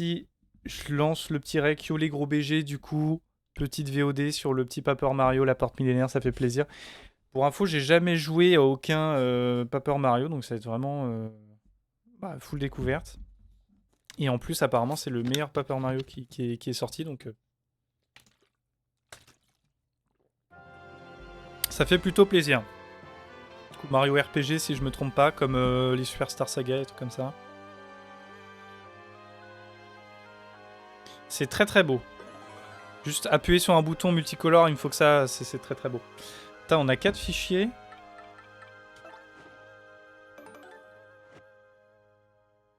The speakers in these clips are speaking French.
ici, je lance le petit rec, yo les gros BG, du coup, petite VOD sur le petit Paper Mario, la porte millénaire, ça fait plaisir. Pour info, j'ai jamais joué à aucun Paper Mario, donc ça va être vraiment full découverte. Et en plus, apparemment, c'est le meilleur Paper Mario qui est sorti, donc ça fait plutôt plaisir. Du coup, Mario RPG, si je me trompe pas, comme les Superstar Saga et tout comme ça. C'est très très beau. Juste appuyer sur un bouton multicolore, il me faut que ça, c'est très très beau. Putain, on a 4 fichiers.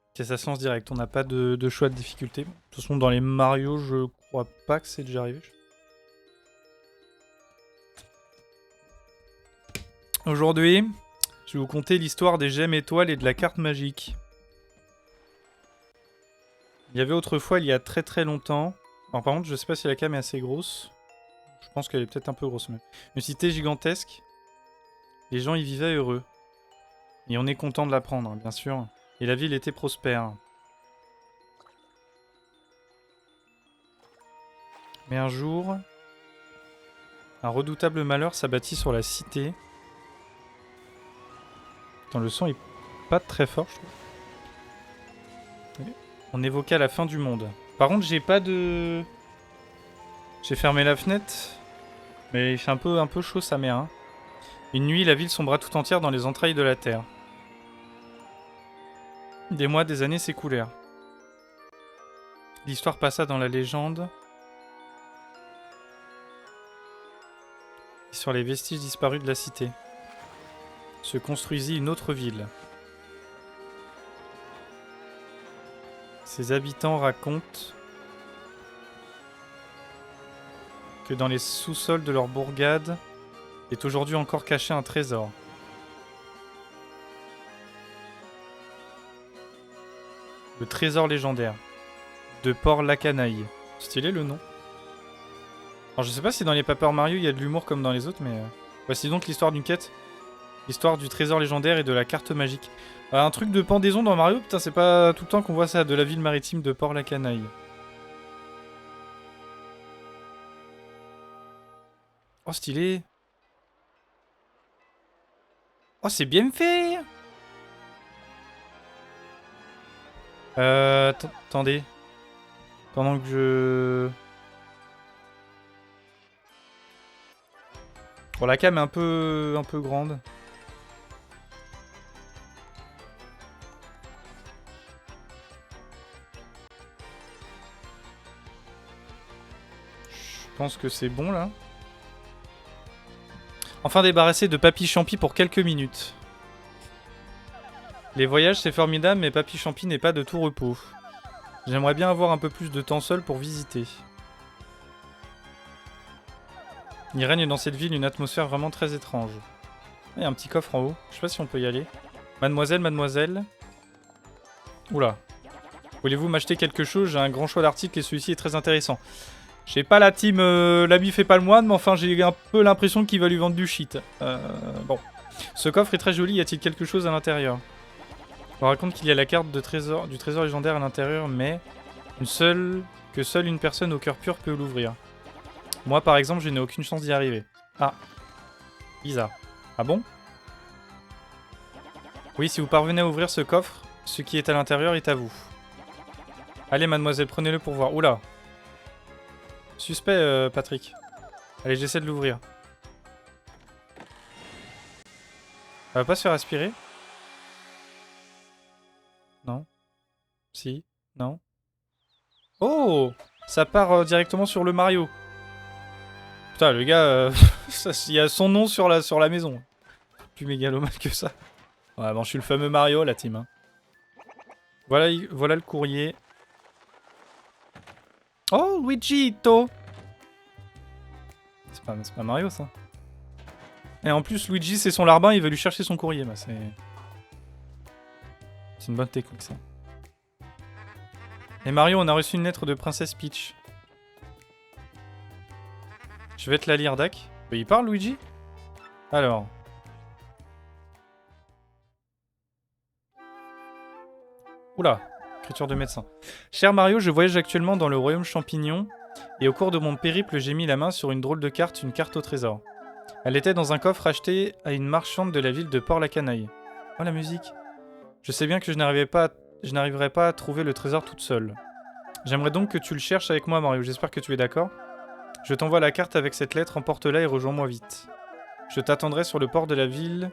Ok, ça se lance direct, on n'a pas de choix de difficulté. De toute façon, dans les Mario, je crois pas que c'est déjà arrivé. Aujourd'hui, je vais vous conter l'histoire des gemmes étoiles et de la carte magique. Il y avait autrefois, il y a très très longtemps... Alors, par contre, je sais pas si la cam est assez grosse. Je pense qu'elle est peut-être un peu grosse même. Une cité gigantesque. Les gens y vivaient heureux. Et on est content de l'apprendre, bien sûr. Et la ville était prospère. Mais un jour, un redoutable malheur s'abattit sur la cité. Attends, le son est pas très fort, je trouve. On évoqua la fin du monde. Par contre, j'ai pas de... J'ai fermé la fenêtre. Mais il fait un peu chaud sa mère. Hein. Une nuit, la ville sombra tout entière dans les entrailles de la terre. Des mois, des années s'écoulèrent. L'histoire passa dans la légende. Et sur les vestiges disparus de la cité, se construisit une autre ville. Ses habitants racontent que dans les sous-sols de leur bourgade est aujourd'hui encore caché un trésor. Le trésor légendaire de Port-la-Canaille. Stylé le nom. Alors je sais pas si dans les Paper Mario il y a de l'humour comme dans les autres, mais... Voici donc l'histoire d'une quête. L'histoire du trésor légendaire et de la carte magique. Un truc de pendaison dans Mario, putain c'est pas tout le temps qu'on voit ça, de la ville maritime de Port-la-Canaille. Oh stylé. Oh c'est bien fait. Attendez. Pendant que je... Bon la cam est un peu grande. Je pense que c'est bon là. Enfin débarrassé de Papy Champi pour quelques minutes. Les voyages c'est formidable mais Papy Champi n'est pas de tout repos. J'aimerais bien avoir un peu plus de temps seul pour visiter. Il règne dans cette ville une atmosphère vraiment très étrange. Il y a un petit coffre en haut, je sais pas si on peut y aller. Mademoiselle, mademoiselle. Oula. Voulez-vous m'acheter quelque chose? J'ai un grand choix d'articles et celui-ci est très intéressant. J'ai pas la team l'habit fait pas le moine, mais enfin j'ai un peu l'impression qu'il va lui vendre du shit. Bon. Ce coffre est très joli, y a-t-il quelque chose à l'intérieur? On raconte qu'il y a la carte du trésor légendaire à l'intérieur, mais seule une personne au cœur pur peut l'ouvrir. Moi par exemple, je n'ai aucune chance d'y arriver. Ah. Bizarre. Ah bon? Oui, si vous parvenez à ouvrir ce coffre, ce qui est à l'intérieur est à vous. Allez mademoiselle, prenez-le pour voir. Oula. Suspect, Patrick. Allez, j'essaie de l'ouvrir. Elle va pas se faire aspirer? Non. Si. Non. Oh! Ça part directement sur le Mario. Putain, le gars, il y a son nom sur la maison. Plus mégalomane que ça. Ouais, bon, je suis le fameux Mario, la team. Hein. Voilà le courrier. Oh, Luigito! C'est pas Mario, ça. Et en plus, Luigi, c'est son larbin, il veut lui chercher son courrier. Bah, c'est une bonne technique, ça. Et Mario, on a reçu une lettre de Princesse Peach. Je vais te la lire, Dak. Il parle, Luigi? Alors. Oula. Écriture de médecin. Cher Mario, je voyage actuellement dans le royaume champignon et au cours de mon périple, j'ai mis la main sur une drôle de carte, une carte au trésor. Elle était dans un coffre acheté à une marchande de la ville de Port-la-Canaille. Oh la musique. Je sais bien que je n'arriverai pas à trouver le trésor toute seule. J'aimerais donc que tu le cherches avec moi, Mario. J'espère que tu es d'accord. Je t'envoie la carte avec cette lettre, emporte-la et rejoins-moi vite. Je t'attendrai sur le port de la ville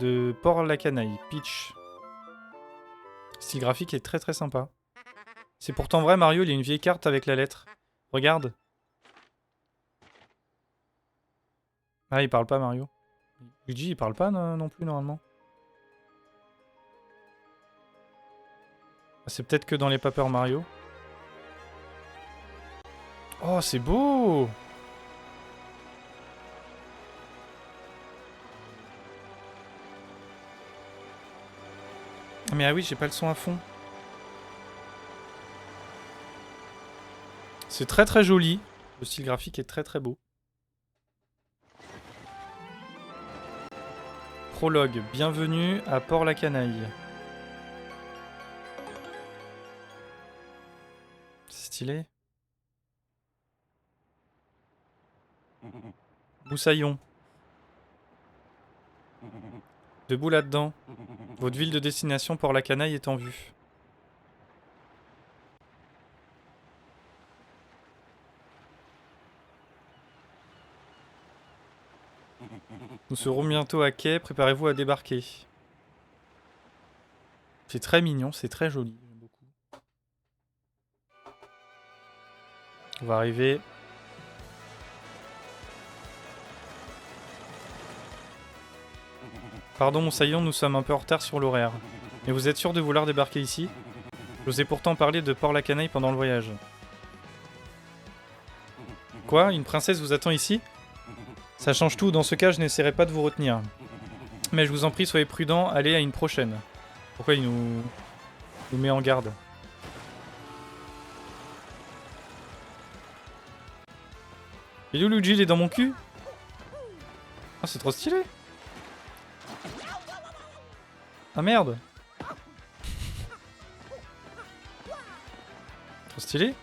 de Port-la-Canaille. Peach. Le style graphique est très très sympa. C'est pourtant vrai, Mario, il y a une vieille carte avec la lettre. Regarde. Ah, il parle pas, Mario. Luigi, il parle pas non plus, normalement. Ah, c'est peut-être que dans les Paper Mario. Oh, c'est beau! Mais ah oui, j'ai pas le son à fond. C'est très très joli. Le style graphique est très très beau. Prologue. Bienvenue à Port-la-Canaille. C'est stylé. Moussaillon. Debout là-dedans. Votre ville de destination Port-la-Canaille est en vue. Nous serons bientôt à quai, préparez-vous à débarquer. C'est très mignon, c'est très joli, j'aime beaucoup. On va arriver. Pardon Moussaillon, nous sommes un peu en retard sur l'horaire. Mais vous êtes sûr de vouloir débarquer ici? Je vous ai pourtant parlé de Port-la-Canaille pendant le voyage. Quoi? Une princesse vous attend ici? Ça change tout, dans ce cas je n'essaierai pas de vous retenir. Mais je vous en prie, soyez prudents, allez à une prochaine. Pourquoi il nous met en garde? Et Luigi, il est dans mon cul? Ah, c'est trop stylé. Ah merde. Trop stylé.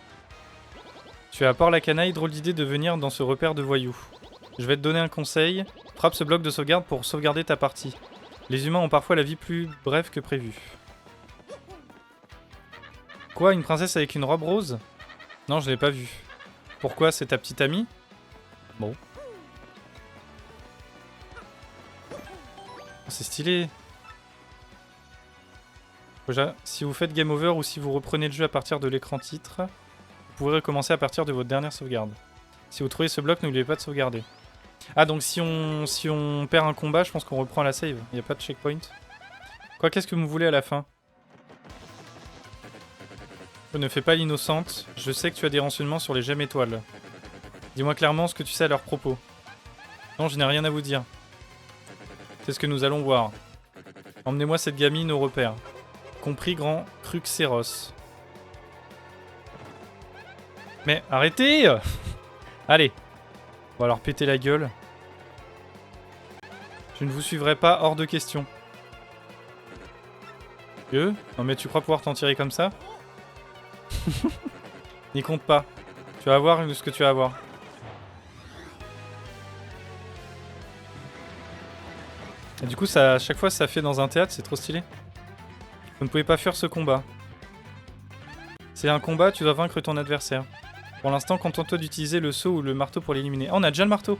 Tu as à Port-la-Canaille, drôle d'idée de venir dans ce repère de voyous. Je vais te donner un conseil. Frappe ce bloc de sauvegarde pour sauvegarder ta partie. Les humains ont parfois la vie plus brève que prévu. Quoi, une princesse avec une robe rose? Non, je l'ai pas vue. Pourquoi, c'est ta petite amie? Bon. Oh, c'est stylé. Déjà, si vous faites game over ou si vous reprenez le jeu à partir de l'écran titre, vous pourrez recommencer à partir de votre dernière sauvegarde. Si vous trouvez ce bloc, n'oubliez pas de sauvegarder. Ah, donc si on perd un combat, je pense qu'on reprend la save. Il n'y a pas de checkpoint. Quoi, qu'est-ce que vous voulez à la fin? Ne fais pas l'innocente. Je sais que tu as des renseignements sur les gemmes étoiles. Dis-moi clairement ce que tu sais à leur propos. Non, je n'ai rien à vous dire. C'est ce que nous allons voir. Emmenez-moi cette gamine au repère. Compris, grand Cruxeros. Mais arrêtez! Allez. On va leur péter la gueule. Je ne vous suivrai pas, hors de question. Non mais tu crois pouvoir t'en tirer comme ça? N'y compte pas. Tu vas voir ce que tu vas avoir. Et du coup, ça, à chaque fois, ça fait dans un théâtre, c'est trop stylé. Vous ne pouvez pas fuir ce combat. C'est un combat, tu dois vaincre ton adversaire. Pour l'instant, contente-toi d'utiliser le seau ou le marteau pour l'éliminer. Oh, on a déjà le marteau!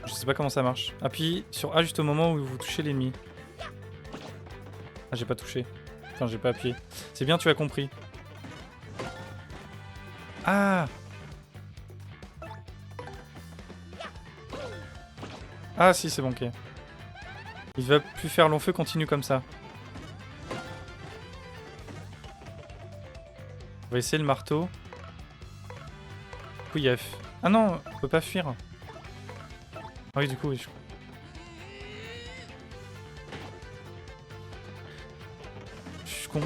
Je sais pas comment ça marche. Appuie sur A juste au moment où vous touchez l'ennemi. Ah, j'ai pas touché. Enfin, j'ai pas appuyé. C'est bien, tu as compris. Ah! Ah si, c'est bon, ok. Il va plus faire long feu, continue comme ça. On va essayer le marteau. Du coup, il y a... Ah non, on peut pas fuir. Ah oui, du coup, oui. Je suis con.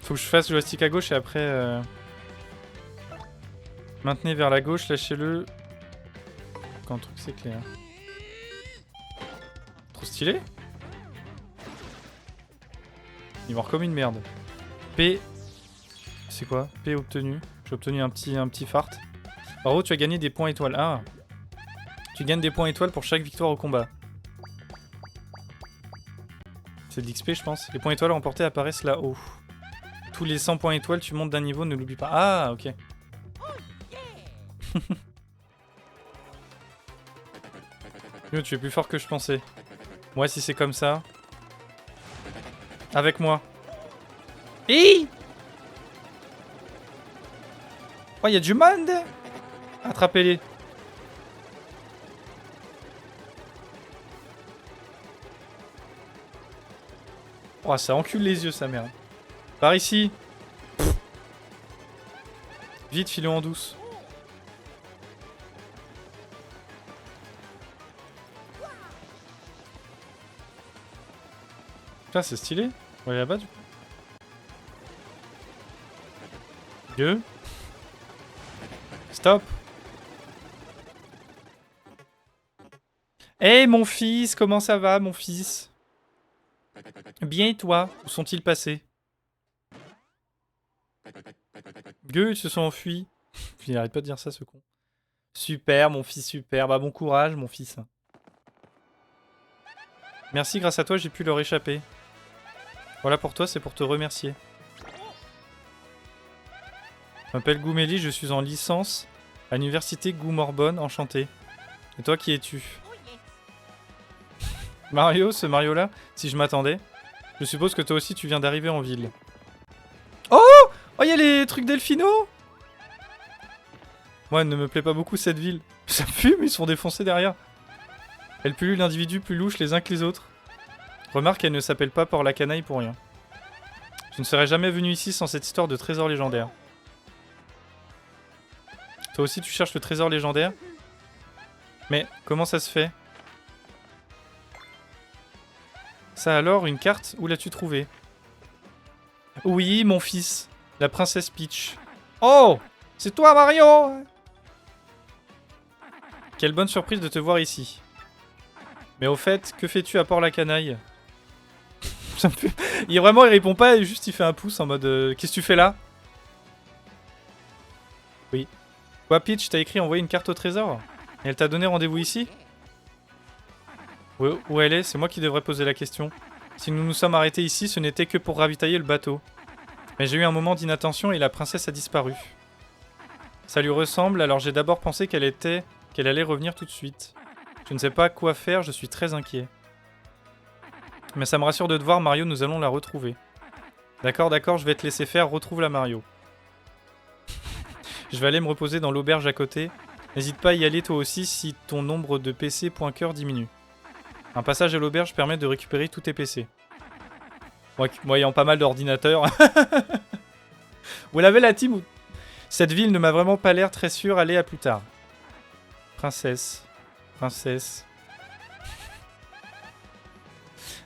Faut que je fasse le joystick à gauche et après... Maintenez vers la gauche, lâchez-le. Quand le truc c'est clair. Trop stylé. mord comme une merde. P... C'est quoi? P obtenu. J'ai obtenu un petit fart. En gros, tu as gagné des points étoiles. Ah. Tu gagnes des points étoiles pour chaque victoire au combat. C'est de l'XP, je pense. Les points étoiles remportés apparaissent là-haut. Tous les 100 points étoiles, tu montes d'un niveau, ne l'oublie pas. Ah, ok. Yo, tu es plus fort que je pensais. Moi, si c'est comme ça... Avec moi. Hi! Oh, il y a du monde! Attrapez-les. Oh, ça encule les yeux, sa mère. Par ici. Pff. Vite, filez en douce. Putain, c'est stylé. On va aller là-bas, du coup. Dieu. Stop. Hey, mon fils, comment ça va, mon fils? Bien, et toi? Où sont-ils passés? Gueux, ils se sont enfuis. Il n'arrête pas de dire ça, ce con. Super, mon fils, super. Bah, bon courage, mon fils. Merci, grâce à toi, j'ai pu leur échapper. Voilà pour toi, c'est pour te remercier. Je m'appelle Gouméli, je suis en licence à l'université Goumorbonne, enchanté. Et toi, qui es-tu? Mario, ce Mario-là, si je m'attendais. Je suppose que toi aussi, tu viens d'arriver en ville. Oh! Oh, il y a les trucs delphino! Moi, elle ne me plaît pas beaucoup, cette ville. Ça fume, ils se font défoncer derrière. Elle pullule l'individu plus louche les uns que les autres. Remarque, elle ne s'appelle pas Port-la-Canaille pour rien. Je ne serais jamais venu ici sans cette histoire de trésor légendaire. Toi aussi, tu cherches le trésor légendaire? Mais comment ça se fait? Ça alors, une carte? Où l'as-tu trouvée? Oui, mon fils. La princesse Peach. Oh! C'est toi, Mario! Quelle bonne surprise de te voir ici. Mais au fait, que fais-tu à Port-la-Canaille? Ça me fait... Il répond pas, juste il fait un pouce en mode qu'est-ce que tu fais là? Oui. Quoi, Peach, t'as écrit envoyer une carte au trésor? Et elle t'a donné rendez-vous ici? Où elle est? C'est moi qui devrais poser la question. Si nous nous sommes arrêtés ici, ce n'était que pour ravitailler le bateau. Mais j'ai eu un moment d'inattention et la princesse a disparu. Ça lui ressemble, alors j'ai d'abord pensé qu'elle allait revenir tout de suite. Je ne sais pas quoi faire, je suis très inquiet. Mais ça me rassure de te voir, Mario, nous allons la retrouver. D'accord, d'accord, je vais te laisser faire, retrouve la Mario. Je vais aller me reposer dans l'auberge à côté. N'hésite pas à y aller toi aussi si ton nombre de PC point cœur diminue. Un passage à l'auberge permet de récupérer tous tes PC. Moi ayant pas mal d'ordinateurs. Vous l'avez la team? Cette ville ne m'a vraiment pas l'air très sûre, allez à plus tard. Princesse. Princesse.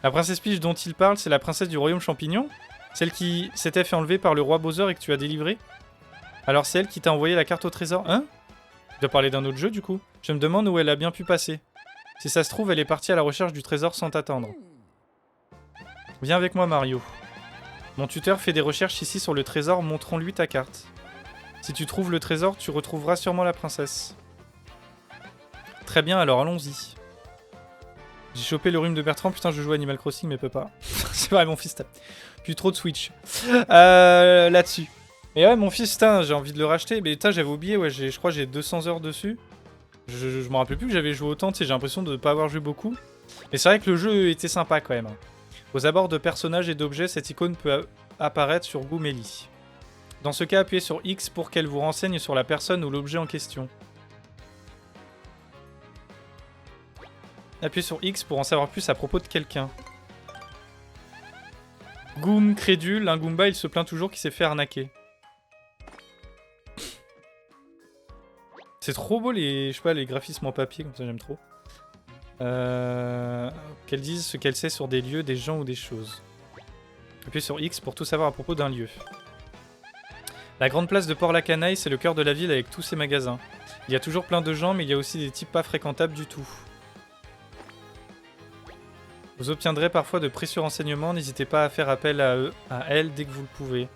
La princesse Peach dont il parle, c'est la princesse du royaume champignon? Celle qui s'était fait enlever par le roi Bowser et que tu as délivré? Alors c'est elle qui t'a envoyé la carte au trésor, hein? Tu dois parler d'un autre jeu du coup. Je me demande où elle a bien pu passer. Si ça se trouve, elle est partie à la recherche du trésor sans t'attendre. Viens avec moi, Mario. Mon tuteur fait des recherches ici sur le trésor, montrons-lui ta carte. Si tu trouves le trésor, tu retrouveras sûrement la princesse. Très bien, alors allons-y. J'ai chopé le rhume de Bertrand, putain je joue à Animal Crossing mais peux pas. C'est vrai mon fils, plus trop de Switch. Là-dessus. Et ouais mon fils, j'ai envie de le racheter, mais j'avais oublié, ouais, je crois que j'ai 200 heures dessus. Je me rappelais plus que j'avais joué autant, j'ai l'impression de ne pas avoir joué beaucoup. Mais c'est vrai que le jeu était sympa quand même. Aux abords de personnages et d'objets, cette icône peut apparaître sur Gouméli. Dans ce cas, appuyez sur X pour qu'elle vous renseigne sur la personne ou l'objet en question. Appuyez sur X pour en savoir plus à propos de quelqu'un. Goom crédule, un Goomba il se plaint toujours qu'il s'est fait arnaquer. C'est trop beau les, je sais pas, les graphismes en papier, comme ça j'aime trop. Qu'elle dise ce qu'elle sait sur des lieux, des gens ou des choses. Appuyez sur X pour tout savoir à propos d'un lieu. La grande place de Port-la-Canaille, c'est le cœur de la ville avec tous ses magasins. Il y a toujours plein de gens, mais il y a aussi des types pas fréquentables du tout. Vous obtiendrez parfois de précieux renseignements, n'hésitez pas à faire appel à elle dès que vous le pouvez.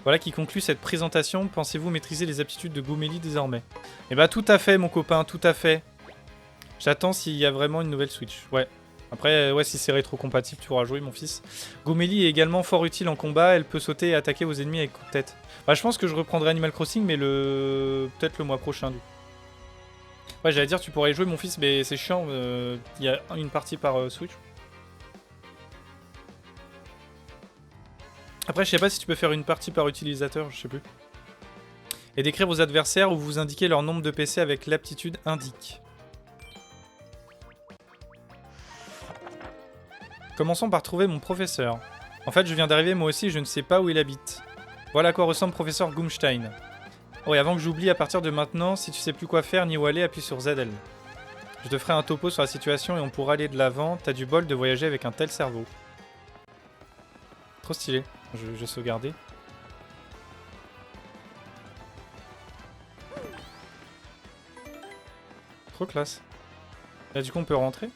Voilà qui conclut cette présentation. Pensez-vous maîtriser les aptitudes de Goomélie désormais? Eh bah tout à fait mon copain, tout à fait. J'attends s'il y a vraiment une nouvelle Switch. Ouais. Après, ouais, si c'est rétro-compatible, tu pourras jouer mon fils. Goomélie est également fort utile en combat, elle peut sauter et attaquer vos ennemis avec coup de tête. Bah je pense que je reprendrai Animal Crossing, mais peut-être le mois prochain du coup. Ouais, j'allais dire tu pourrais y jouer mon fils, mais c'est chiant, il y a une partie par Switch. Après, je sais pas si tu peux faire une partie par utilisateur, je sais plus. Et décrire vos adversaires ou vous indiquer leur nombre de PC avec l'aptitude indique. Commençons par trouver mon professeur. En fait, je viens d'arriver moi aussi, je ne sais pas où il habite. Voilà à quoi ressemble professeur Gumstein. Oh, et avant que j'oublie, à partir de maintenant, si tu sais plus quoi faire ni où aller, appuie sur ZL. Je te ferai un topo sur la situation et on pourra aller de l'avant. T'as du bol de voyager avec un tel cerveau. Trop stylé. Je vais sauvegarder. Trop classe. Là, du coup, on peut rentrer.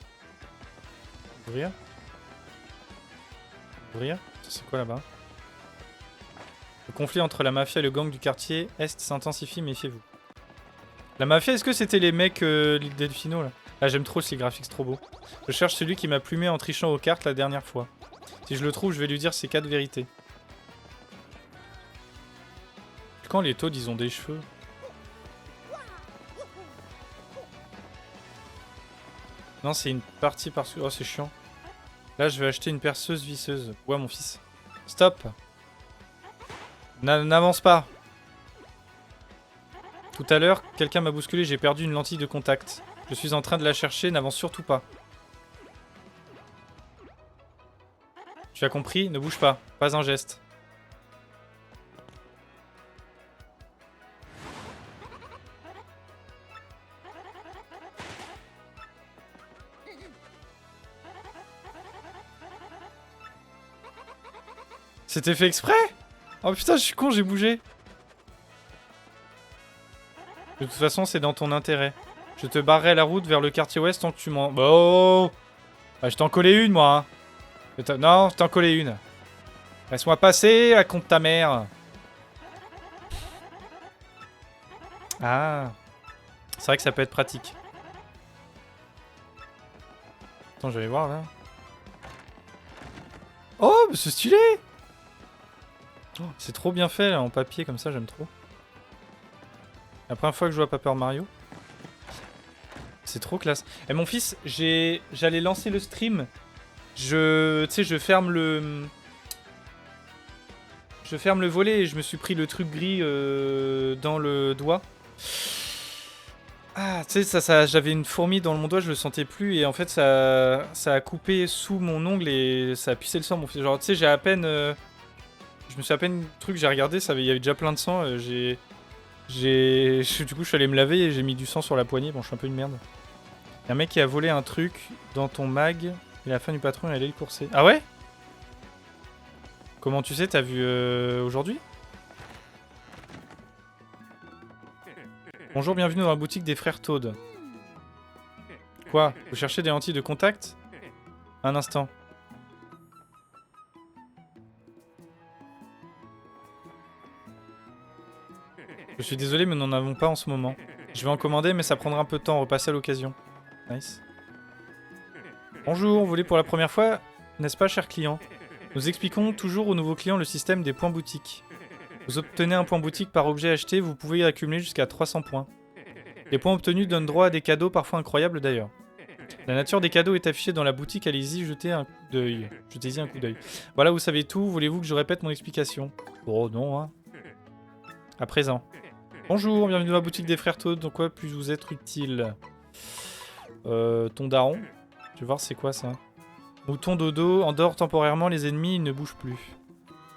Ouvrir. Ouvrir. C'est quoi là-bas? Le conflit entre la mafia et le gang du quartier Est s'intensifie, méfiez-vous. La mafia, est-ce que c'était les mecs Delfino là? Ah, j'aime trop ces graphiques, trop beau. Je cherche celui qui m'a plumé en trichant aux cartes la dernière fois. Si je le trouve, je vais lui dire ces 4 vérités. Quand les taudes, ils ont des cheveux? Non, c'est une partie par... Oh, c'est chiant. Là, je vais acheter une perceuse visseuse. Ouais, mon fils. Stop. N'avance pas. Tout à l'heure, quelqu'un m'a bousculé, j'ai perdu une lentille de contact. Je suis en train de la chercher, n'avance surtout pas. Tu as compris? Ne bouge pas. Pas un geste. C'était fait exprès? Oh putain, je suis con, j'ai bougé. De toute façon, c'est dans ton intérêt. Je te barrerai la route vers le quartier ouest tant que tu m'en... Oh, bah, je t'en collais une, moi. Hein. Non, je t'en collais une. Laisse-moi passer, à compte ta mère. Ah. C'est vrai que ça peut être pratique. Attends, je vais aller voir, là. Oh, mais c'est stylé. Oh, c'est trop bien fait, là, en papier, comme ça, j'aime trop. La première fois que je joue à Paper Mario. C'est trop classe. Et mon fils, j'allais lancer le stream. Tu sais, je ferme le volet et je me suis pris le truc gris dans le doigt. Ah, tu sais, j'avais une fourmi dans mon doigt, je le sentais plus et en fait, ça a coupé sous mon ongle et ça a pissé le sang. Mon fils. Genre, tu sais, j'ai à peine... je me suis à peine... j'ai regardé, il y avait déjà plein de sang. Du coup, je suis allé me laver et j'ai mis du sang sur la poignée. Bon, je suis un peu une merde. Il y a un mec qui a volé un truc dans ton mag. Et la fin du patron, elle allait le courser. Ah ouais? Comment tu sais? T'as vu aujourd'hui? Bonjour, bienvenue dans la boutique des frères Toad. Quoi? Vous cherchez des lentilles de contact? Un instant. Je suis désolé, mais nous n'en avons pas en ce moment. Je vais en commander, mais ça prendra un peu de temps. Repasser à l'occasion. Nice. Bonjour, vous voulez pour la première fois, n'est-ce pas, cher client? Nous expliquons toujours aux nouveaux clients le système des points boutiques. Vous obtenez un point boutique par objet acheté, vous pouvez y accumuler jusqu'à 300 points. Les points obtenus donnent droit à des cadeaux, parfois incroyables d'ailleurs. La nature des cadeaux est affichée dans la boutique, allez-y, jetez-y un coup d'œil. Voilà, vous savez tout, voulez-vous que je répète mon explication? Oh non, hein. À présent. Bonjour, bienvenue dans la boutique des frères Toad, dans quoi puis-je vous être utile? Ton daron. Je vais voir c'est quoi ça. Mouton dodo, endort temporairement les ennemis, ils ne bougent plus.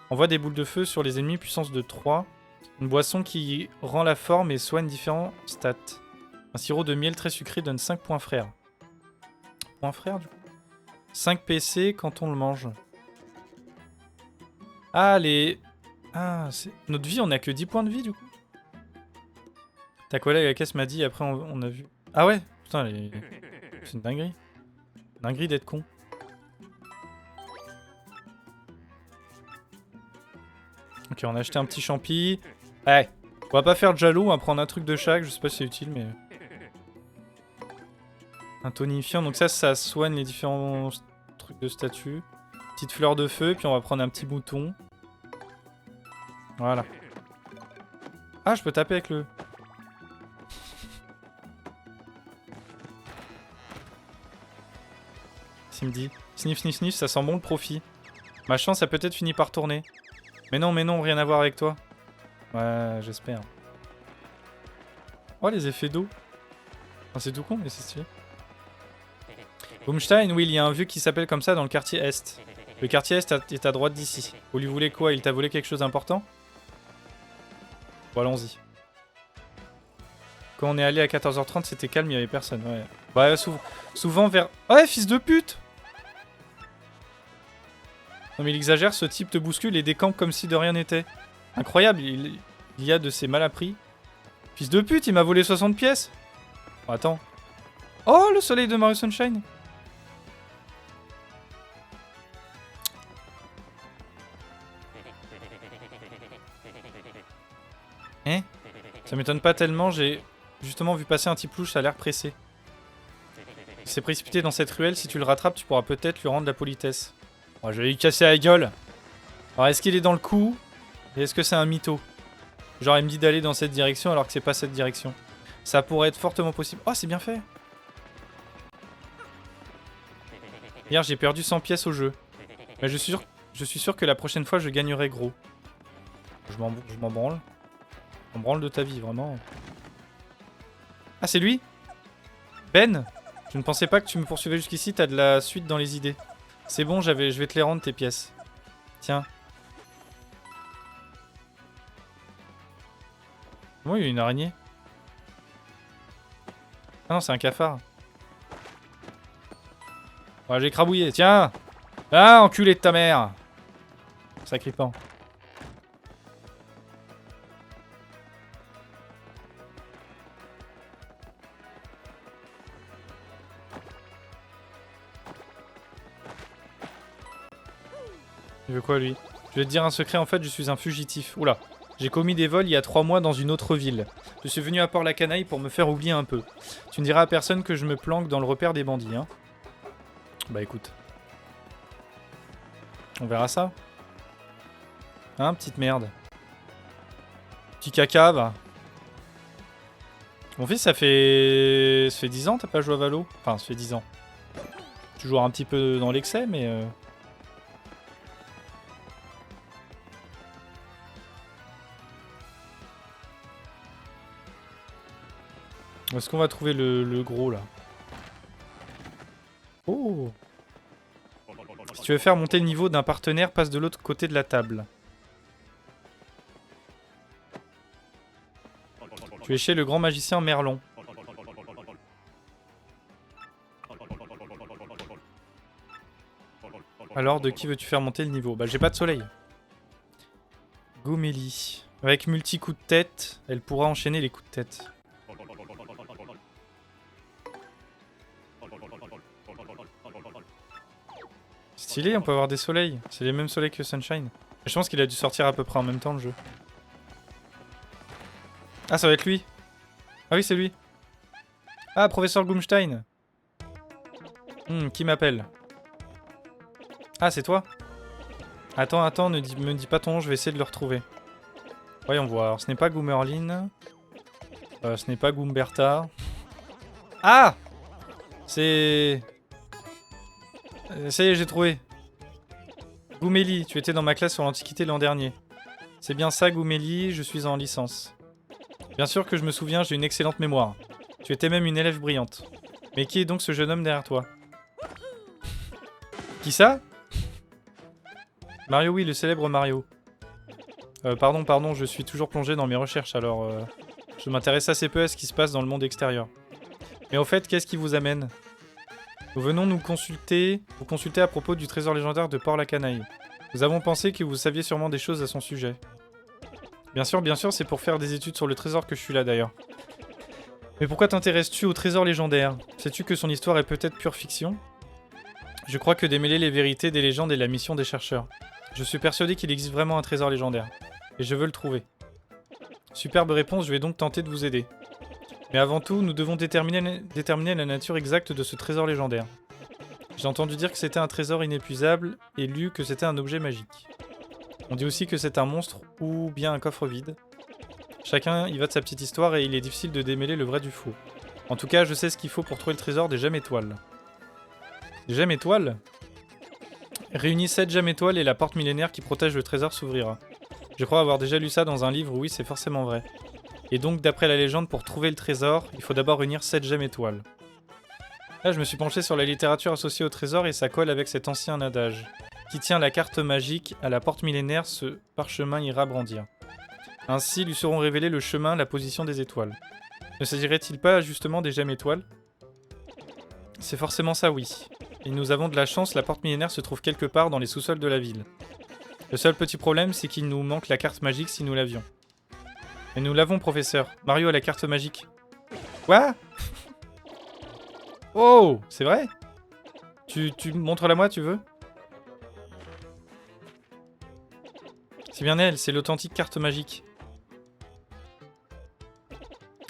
Envoie des boules de feu sur les ennemis, puissance de 3. Une boisson qui rend la forme et soigne différents stats. Un sirop de miel très sucré donne 5 points frères. Points frères du coup. 5 PC quand on le mange. Ah les... Ah, notre vie on a que 10 points de vie du coup. Ta collègue à la caisse m'a dit, après on a vu... Ah ouais. Putain, c'est une dinguerie. Dinguerie d'être con. Ok, on a acheté un petit champi. Ouais, on va pas faire de jaloux, on va prendre un truc de chaque. Je sais pas si c'est utile, mais... Un tonifiant, donc ça soigne les différents trucs de statut. Petite fleur de feu, puis on va prendre un petit bouton. Voilà. Ah, je peux taper avec le... S'il me dit. Sniff, sniff, sniff, ça sent bon le profit. Ma chance a peut-être fini par tourner. Mais non, rien à voir avec toi. Ouais, j'espère. Oh, les effets d'eau. Enfin, c'est tout con, mais c'est stylé. Boomstein, oui, il y a un vieux qui s'appelle comme ça dans le quartier Est. Le quartier Est est à droite d'ici. Vous lui voulez quoi? Il t'a volé quelque chose d'important? Bon, allons-y. Quand on est allé à 14h30, c'était calme, il y avait personne. Ouais, ouais, souvent vers... Ouais, fils de pute! Non mais il exagère, ce type te bouscule et décampe comme si de rien n'était. Incroyable, il y a de ces malappris. Fils de pute, il m'a volé 60 pièces. Oh, attends. Oh, le soleil de Mario Sunshine. Hein? Ça m'étonne pas tellement, j'ai justement vu passer un type louche, ça a l'air pressé. Il s'est précipité dans cette ruelle, si tu le rattrapes, tu pourras peut-être lui rendre la politesse. Oh, je vais lui casser la gueule. Alors, est-ce qu'il est dans le coup? Et est-ce que c'est un mytho? Genre, il me dit d'aller dans cette direction alors que c'est pas cette direction. Ça pourrait être fortement possible. Oh, c'est bien fait. Hier, j'ai perdu 100 pièces au jeu. Mais je suis sûr que la prochaine fois, je gagnerai gros. Je m'en branle. On branle de ta vie, vraiment. Ah, c'est lui? Ben? Je ne pensais pas que tu me poursuivais jusqu'ici, t'as de la suite dans les idées. C'est bon, je vais te les rendre, tes pièces. Tiens. Oh, il y a une araignée. Ah non, c'est un cafard. Ouais, j'ai crabouillé, tiens. Ah, enculé de ta mère. Sacripant. Il veut quoi, lui? Je vais te dire un secret, en fait, je suis un fugitif. Oula. J'ai commis des vols il y a 3 mois dans une autre ville. Je suis venu à Port-la-Canaille pour me faire oublier un peu. Tu ne diras à personne que je me planque dans le repère des bandits, hein. Bah écoute. On verra ça. Hein, petite merde. Petit caca, va. Mon fils, ça fait 10 ans, t'as pas joué à Valo? Enfin, ça fait 10 ans. Toujours un petit peu dans l'excès, mais... Où est-ce qu'on va trouver le gros, là? Oh! Si tu veux faire monter le niveau d'un partenaire, passe de l'autre côté de la table. Tu es chez le grand magicien Merlon. Alors, de qui veux-tu faire monter le niveau? Bah, j'ai pas de soleil. Gomélie. Avec multi-coups de tête, elle pourra enchaîner les coups de tête. Stylé, on peut avoir des soleils. C'est les mêmes soleils que Sunshine. Je pense qu'il a dû sortir à peu près en même temps le jeu. Ah, ça va être lui. Ah oui, c'est lui. Ah, professeur Goomstein. Qui m'appelle? Ah, c'est toi? Attends, me dis pas ton nom, je vais essayer de le retrouver. Voyons voir. Alors, ce n'est pas Goomerline. Ce n'est pas Goomberta. Ah! C'est... Ça y est, j'ai trouvé. Goumélie, tu étais dans ma classe sur l'Antiquité l'an dernier. C'est bien ça, Goumélie, je suis en licence. Bien sûr que je me souviens, j'ai une excellente mémoire. Tu étais même une élève brillante. Mais qui est donc ce jeune homme derrière toi? Qui ça? Mario, oui, le célèbre Mario. Pardon, je suis toujours plongé dans mes recherches, alors... je m'intéresse assez peu à ce qui se passe dans le monde extérieur. Mais au fait, qu'est-ce qui vous amène? Nous venons vous consulter à propos du trésor légendaire de Port-la-Canaille. Nous avons pensé que vous saviez sûrement des choses à son sujet. Bien sûr, c'est pour faire des études sur le trésor que je suis là d'ailleurs. Mais pourquoi t'intéresses-tu au trésor légendaire? Sais-tu que son histoire est peut-être pure fiction? Je crois que démêler les vérités des légendes est la mission des chercheurs. Je suis persuadé qu'il existe vraiment un trésor légendaire. et je veux le trouver. Superbe réponse, je vais donc tenter de vous aider. Mais avant tout, nous devons déterminer la nature exacte de ce trésor légendaire. J'ai entendu dire que c'était un trésor inépuisable et lu que c'était un objet magique. On dit aussi que c'est un monstre ou bien un coffre vide. Chacun y va de sa petite histoire et il est difficile de démêler le vrai du faux. En tout cas, je sais ce qu'il faut pour trouver le trésor des gemmes étoiles. Des gemmes étoiles ? Réunis 7 gemmes étoiles et la porte millénaire qui protège le trésor s'ouvrira. Je crois avoir déjà lu ça dans un livre, oui, c'est forcément vrai. Et donc, d'après la légende, pour trouver le trésor, il faut d'abord réunir 7 gemmes étoiles. Là, je me suis penché sur la littérature associée au trésor et ça colle avec cet ancien adage. Qui tient la carte magique à la porte millénaire, ce parchemin ira brandir. Ainsi, lui seront révélés le chemin, la position des étoiles. Ne s'agirait-il pas justement des gemmes étoiles ? C'est forcément ça, oui. Et nous avons de la chance, la porte millénaire se trouve quelque part dans les sous-sols de la ville. Le seul petit problème, c'est qu'il nous manque la carte magique si nous l'avions. Mais nous l'avons, professeur. Mario a la carte magique. Quoi ? Oh, c'est vrai ? Tu montres-la moi, tu veux ? C'est bien elle, c'est l'authentique carte magique.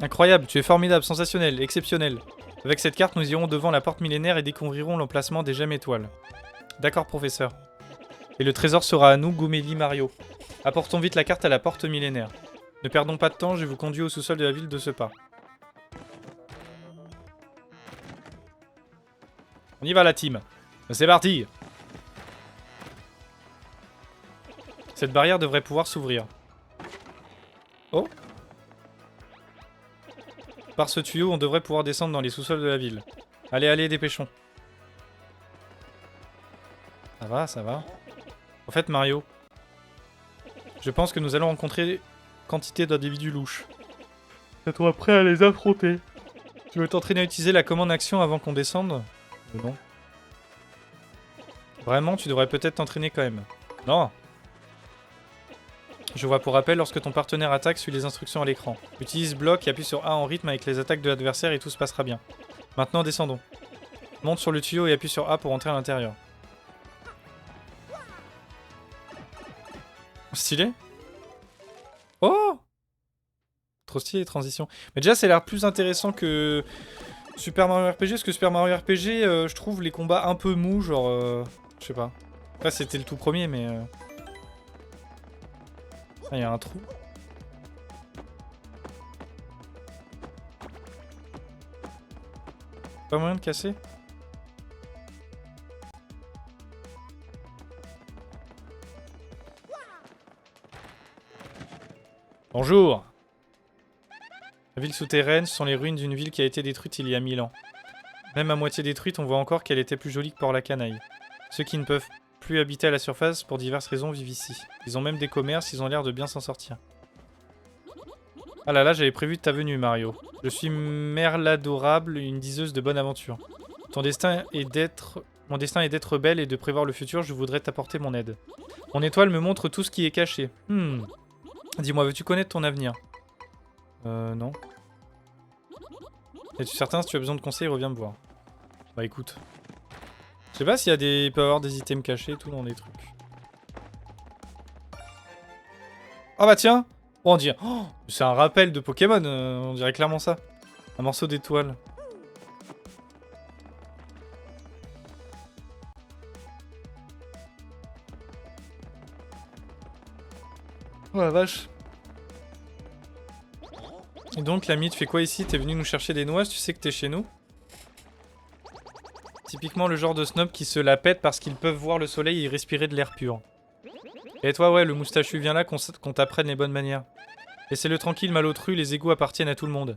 Incroyable, tu es formidable, sensationnel, exceptionnel. Avec cette carte, nous irons devant la porte millénaire et découvrirons l'emplacement des gemmes étoiles. D'accord, professeur. Et le trésor sera à nous, Gouméli Mario. Apportons vite la carte à la porte millénaire. Ne perdons pas de temps, je vous conduis au sous-sol de la ville de ce pas. On y va la team. C'est parti. Cette barrière devrait pouvoir s'ouvrir. Oh. Par ce tuyau, on devrait pouvoir descendre dans les sous-sols de la ville. Allez, allez, dépêchons. Ça va, ça va. En fait, Mario, je pense que nous allons rencontrer quantité d'individus louches. T'es-toi prêt à les affronter? Tu veux t'entraîner à utiliser la commande action avant qu'on descende? Non. Vraiment, tu devrais peut-être t'entraîner quand même. Non. Je vois pour rappel, lorsque ton partenaire attaque, suis les instructions à l'écran. Utilise bloc et appuie sur A en rythme avec les attaques de l'adversaire et tout se passera bien. Maintenant, descendons. Monte sur le tuyau et appuie sur A pour entrer à l'intérieur. Stylé. Oh! Trop stylé, transition. Mais déjà, ça a l'air plus intéressant que Super Mario RPG, parce que Super Mario RPG, je trouve les combats un peu mous, genre... je sais pas. Là, c'était le tout premier, mais... Ah, il y a un trou. Pas moyen de casser? Bonjour! La ville souterraine, ce sont les ruines d'une ville qui a été détruite il y a 1000 ans. Même à moitié détruite, on voit encore qu'elle était plus jolie que Port-la-Canaille. Ceux qui ne peuvent plus habiter à la surface, pour diverses raisons, vivent ici. Ils ont même des commerces, ils ont l'air de bien s'en sortir. Ah là là, j'avais prévu de ta venue, Mario. Je suis Merladorable, une diseuse de bonne aventure. Ton destin est d'être... Mon destin est d'être belle et de prévoir le futur, je voudrais t'apporter mon aide. Mon étoile me montre tout ce qui est caché. Dis-moi, veux-tu connaître ton avenir? Non. Es-tu certain? Si tu as besoin de conseils, reviens me voir. Bah écoute. Je sais pas s'il y a des... Il peut y avoir des items cachés et tout dans des trucs. Ah bah tiens! Oh, on dirait... Oh, c'est un rappel de Pokémon, on dirait clairement ça. Un morceau d'étoile. Oh la vache. Et donc l'ami, tu fais quoi ici? T'es venu nous chercher des noix, tu sais que t'es chez nous? Typiquement le genre de snob qui se la pète parce qu'ils peuvent voir le soleil et respirer de l'air pur. Et toi, ouais, le moustachu, viens là qu'on t'apprenne les bonnes manières. Laissez-le tranquille, malotru, les égouts appartiennent à tout le monde.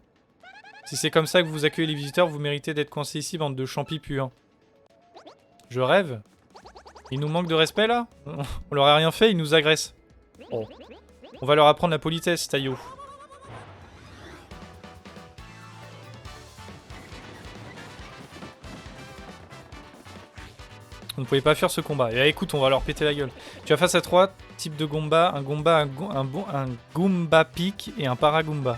Si c'est comme ça que vous accueillez les visiteurs, vous méritez d'être coincés ici, bande de champis puants. Je rêve? Il nous manque de respect là? On leur a rien fait, ils nous agressent. Oh. On va leur apprendre la politesse, Taillot. On ne pouvait pas faire ce combat. Et écoute, on va leur péter la gueule. Tu as face à 3 types de Goomba, un Goomba Pick et un Paragoomba.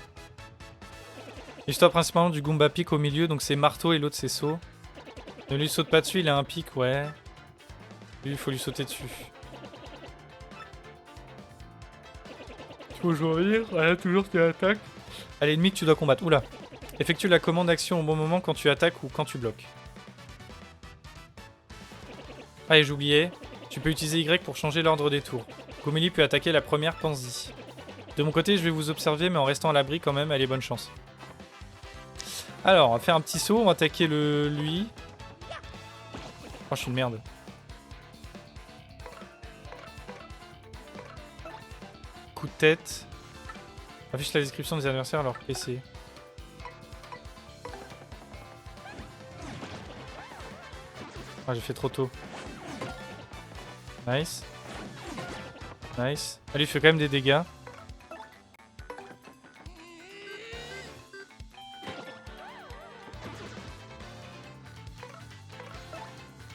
L'histoire principalement du Goomba Pick au milieu, donc c'est marteau et l'autre c'est saut. Ne lui saute pas dessus, il a un pic, ouais. Lui, il faut lui sauter dessus. Faut jouer, voilà, toujours tu attaques. À l'ennemi que tu dois combattre. Oula. Effectue la commande action au bon moment quand tu attaques ou quand tu bloques. Allez, j'oubliais. Tu peux utiliser Y pour changer l'ordre des tours. Gomeli peut attaquer la première, pense-y. De mon côté, je vais vous observer, mais en restant à l'abri quand même, allez, bonne chance. Alors, on va faire un petit saut, on va attaquer lui. Oh, je suis une merde. Coup de tête. Affiche la description des adversaires à leur PC. Ah, j'ai fait trop tôt. Nice. Nice. Ah, lui, il fait quand même des dégâts.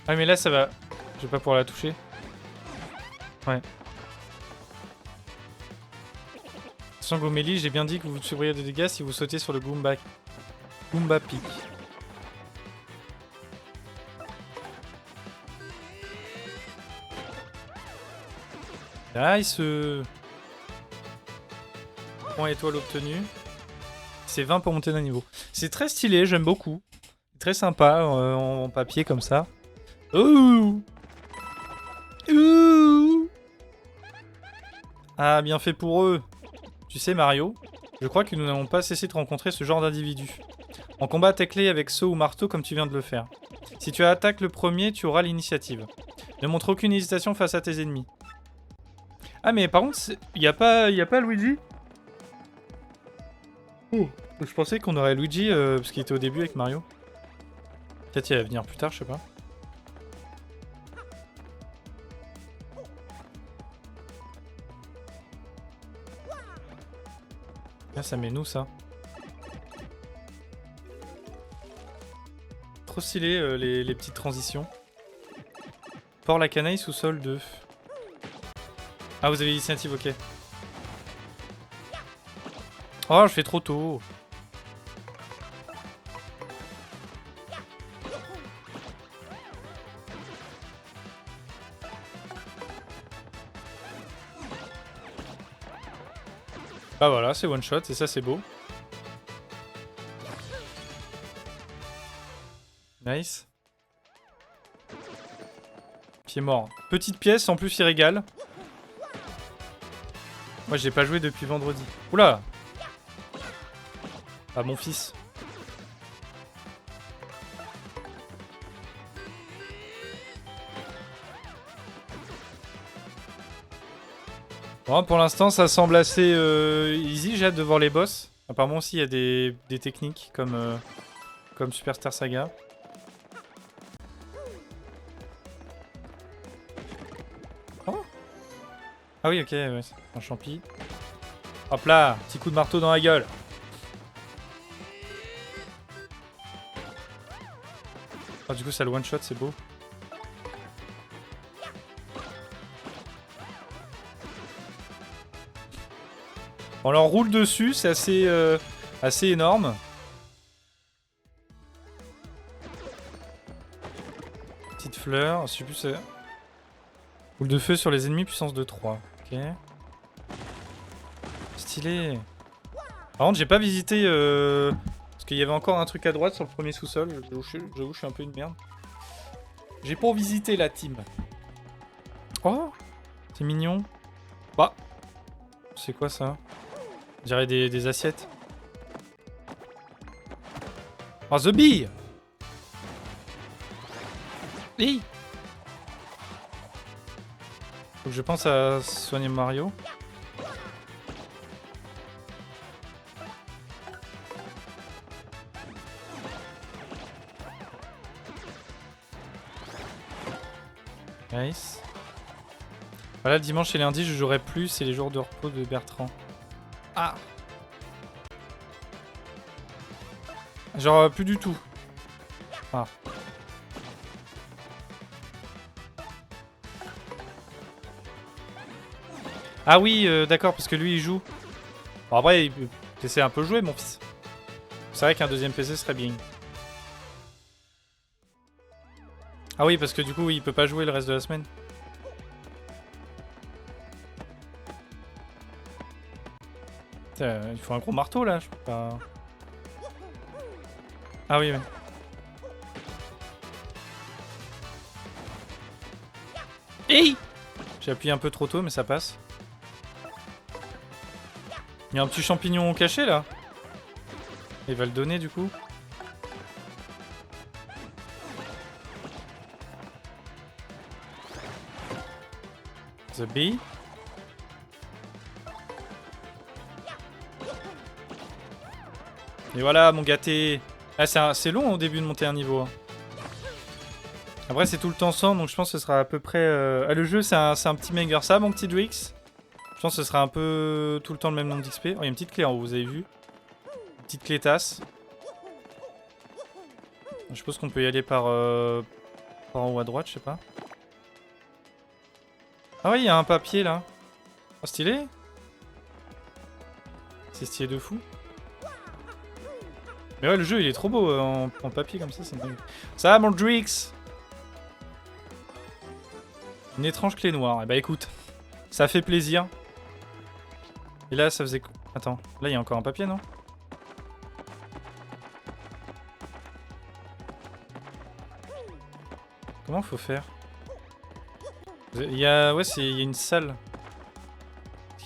Ah, mais là, ça va. Je vais pas pouvoir la toucher. Ouais. Sans Gomeli, j'ai bien dit que vous subiriez des dégâts si vous sautez sur le Goomba. Goomba Peak. Nice. Point étoile obtenu. C'est 20 pour monter d'un niveau. C'est très stylé, j'aime beaucoup. Très sympa en papier comme ça. Ouh. Ouh. Ah, bien fait pour eux. Tu sais Mario, je crois que nous n'avons pas cessé de rencontrer ce genre d'individus. En combat, attaque-les avec saut ou marteau comme tu viens de le faire. Si tu attaques le premier, tu auras l'initiative. Ne montre aucune hésitation face à tes ennemis. Ah mais par contre, il n'y a pas Luigi. Oh, je pensais qu'on aurait Luigi parce qu'il était au début avec Mario. Peut-être il va venir plus tard, je sais pas. Là, ça met nous, ça. Trop stylé, les petites transitions. Port la canaille, sous-sol 2. Ah, vous avez l'initiative, ok. Oh, je fais trop tôt. Ah voilà, c'est one shot et ça c'est beau. Nice. Pied mort. Petite pièce, en plus il régale. Moi j'ai pas joué depuis vendredi. Oula. Ah mon fils. Bon, pour l'instant ça semble assez easy, j'ai hâte de voir les boss. Apparemment aussi il y a des techniques comme Superstar Saga. Oh. Ah oui ok, ouais, un champi. Hop là, petit coup de marteau dans la gueule. Ah du coup ça le one shot, c'est beau. On leur roule dessus, c'est assez énorme. Petite fleur, je sais plus c'est... Boule de feu sur les ennemis, puissance de 3. Ok. Stylé. Par contre j'ai pas visité... Parce qu'il y avait encore un truc à droite sur le premier sous-sol. J'avoue je suis un peu une merde. J'ai pas visité la team. Oh, c'est mignon. Bah. C'est quoi ça? On dirait des assiettes. Oh, The Bee! Oui! Faut que je pense à soigner Mario. Nice. Voilà, dimanche et lundi, je jouerai plus. C'est les jours de repos de Bertrand. Ah! Genre, plus du tout. Ah. Ah oui, d'accord, parce que lui, il joue. Bon, après, il peut essayer un peu de jouer, mon fils. C'est vrai qu'un deuxième PC serait bien. Ah oui, parce que du coup, il peut pas jouer le reste de la semaine. Il faut un gros marteau là, je peux pas... Ah oui, oui. Hey, j'ai appuyé un peu trop tôt, mais ça passe. Il y a un petit champignon caché là. Il va le donner du coup. The bee. Et voilà mon gâté. Ah, c'est long au début de monter un niveau. Hein. Après c'est tout le temps sans, donc je pense que ce sera à peu près... Ah, le jeu c'est un petit manger, ça mon petit Drix. Je pense que ce sera un peu tout le temps le même nombre d'XP. Oh, il y a une petite clé en haut, vous avez vu? Une petite clé tasse. Je suppose qu'on peut y aller par en haut à droite, je sais pas. Ah oui, il y a un papier là. Oh, stylé. C'est stylé de fou. Mais ouais, le jeu il est trop beau en papier comme ça, c'est dingue. Ça va mon Drix? Une étrange clé noire. Eh bah écoute, ça fait plaisir. Et là, ça faisait... Attends, là il y a encore un papier, non? Comment faut faire? Il y a... Ouais, il y a une salle.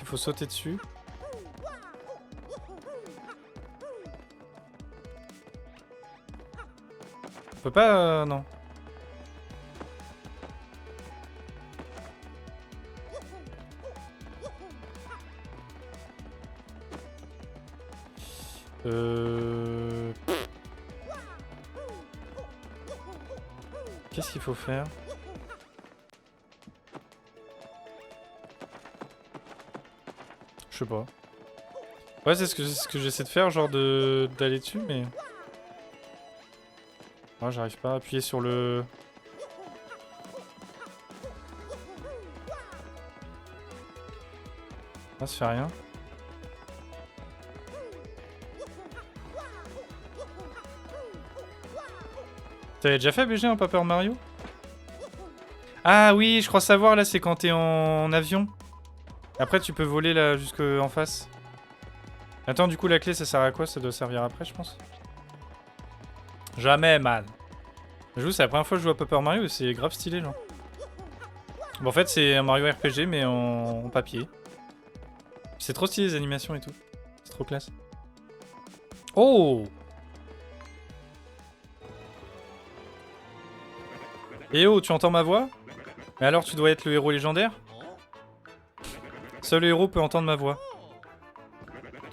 Il faut sauter dessus. On peut pas... non. Qu'est-ce qu'il faut faire? Je sais pas. Ouais, c'est ce que j'essaie de faire, genre d'aller dessus, mais... Ah, j'arrive pas à appuyer sur le... Ah, ça fait rien. T'avais déjà fait BG un Paper Mario? Ah oui, je crois savoir, là, c'est quand t'es en avion. Après, tu peux voler là jusqu'en face. Attends, du coup, la clé, ça sert à quoi? Ça doit servir après, je pense. Jamais, man. J'avoue, c'est la première fois que je joue à Paper Mario et c'est grave stylé, genre. Bon, en fait, c'est un Mario RPG, mais en papier. C'est trop stylé, les animations et tout. C'est trop classe. Oh! Eh oh, tu entends ma voix? Mais alors, tu dois être le héros légendaire? Seul le héros peut entendre ma voix.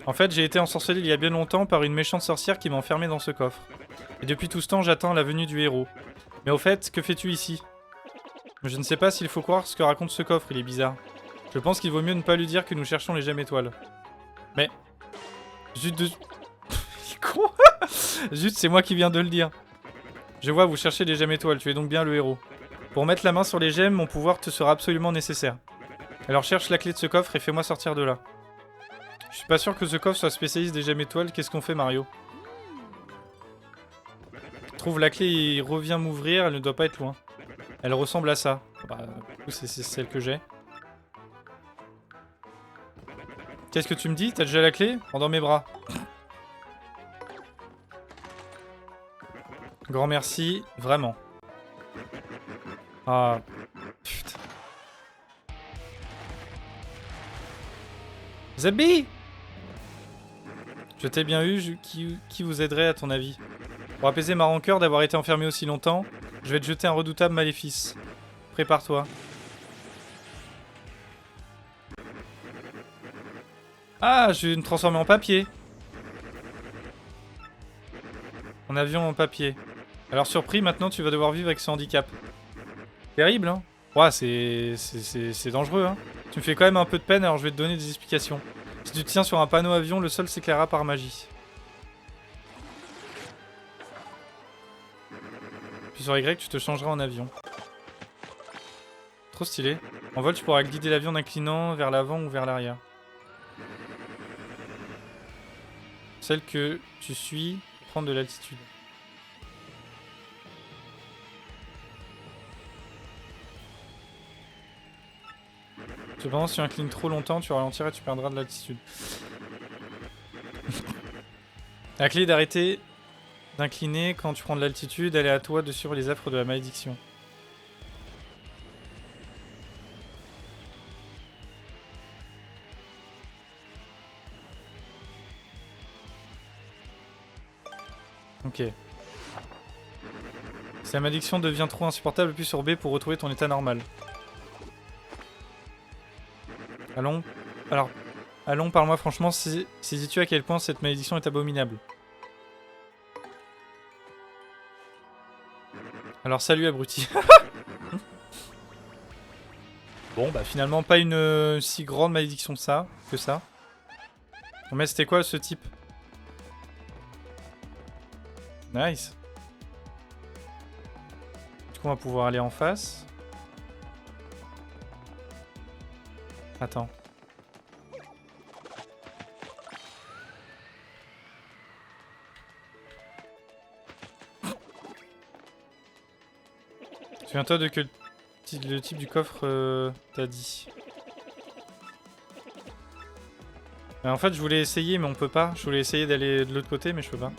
En fait, j'ai été ensorcelé il y a bien longtemps par une méchante sorcière qui m'a enfermé dans ce coffre. Et depuis tout ce temps, j'attends la venue du héros. Mais au fait, que fais-tu ici? Je ne sais pas s'il faut croire ce que raconte ce coffre, il est bizarre. Je pense qu'il vaut mieux ne pas lui dire que nous cherchons les gemmes étoiles. Mais... Zut de... Il est con. Zut, c'est moi qui viens de le dire. Je vois, vous cherchez les gemmes étoiles, tu es donc bien le héros. Pour mettre la main sur les gemmes, mon pouvoir te sera absolument nécessaire. Alors cherche la clé de ce coffre et fais-moi sortir de là. Je suis pas sûr que ce coffre soit spécialiste des gemmes étoiles, qu'est-ce qu'on fait Mario? Trouve la clé et reviens m'ouvrir, elle ne doit pas être loin. Elle ressemble à ça. Bah, du coup, c'est celle que j'ai. Qu'est-ce que tu me dis? T'as déjà la clé? Prends dans mes bras. Grand merci, vraiment. Ah, putain. Zabi! Je t'ai bien eu, qui vous aiderait à ton avis? Pour apaiser ma rancœur d'avoir été enfermé aussi longtemps, je vais te jeter un redoutable maléfice. Prépare-toi. Ah, je vais me transformer en papier. En avion en papier. Alors surpris, maintenant tu vas devoir vivre avec ce handicap. Terrible, hein? Ouah, c'est dangereux, hein? Tu me fais quand même un peu de peine, alors je vais te donner des explications. Si tu te tiens sur un panneau avion, le sol s'éclairera par magie. Puis sur Y, tu te changeras en avion. Trop stylé. En vol, tu pourras guider l'avion en inclinant vers l'avant ou vers l'arrière. Celle que tu suis, prendre de l'altitude. Cependant, si tu inclines trop longtemps, tu ralentiras et tu perdras de l'altitude. La clé d'arrêter d'incliner quand tu prends de l'altitude, elle est à toi de suivre les affres de la malédiction. Ok. Si la malédiction devient trop insupportable, appuie sur B pour retrouver ton état normal. Allons. Alors, allons, parle-moi franchement, saisis-tu à quel point cette malédiction est abominable? Alors salut abruti. Bon bah finalement pas une si grande malédiction que ça. Bon, mais c'était quoi ce type? Nice. Du coup on va pouvoir aller en face. Attends. Souviens-toi de que le type du coffre t'a dit. En fait je voulais essayer mais on peut pas. Je voulais essayer d'aller de l'autre côté mais je peux pas.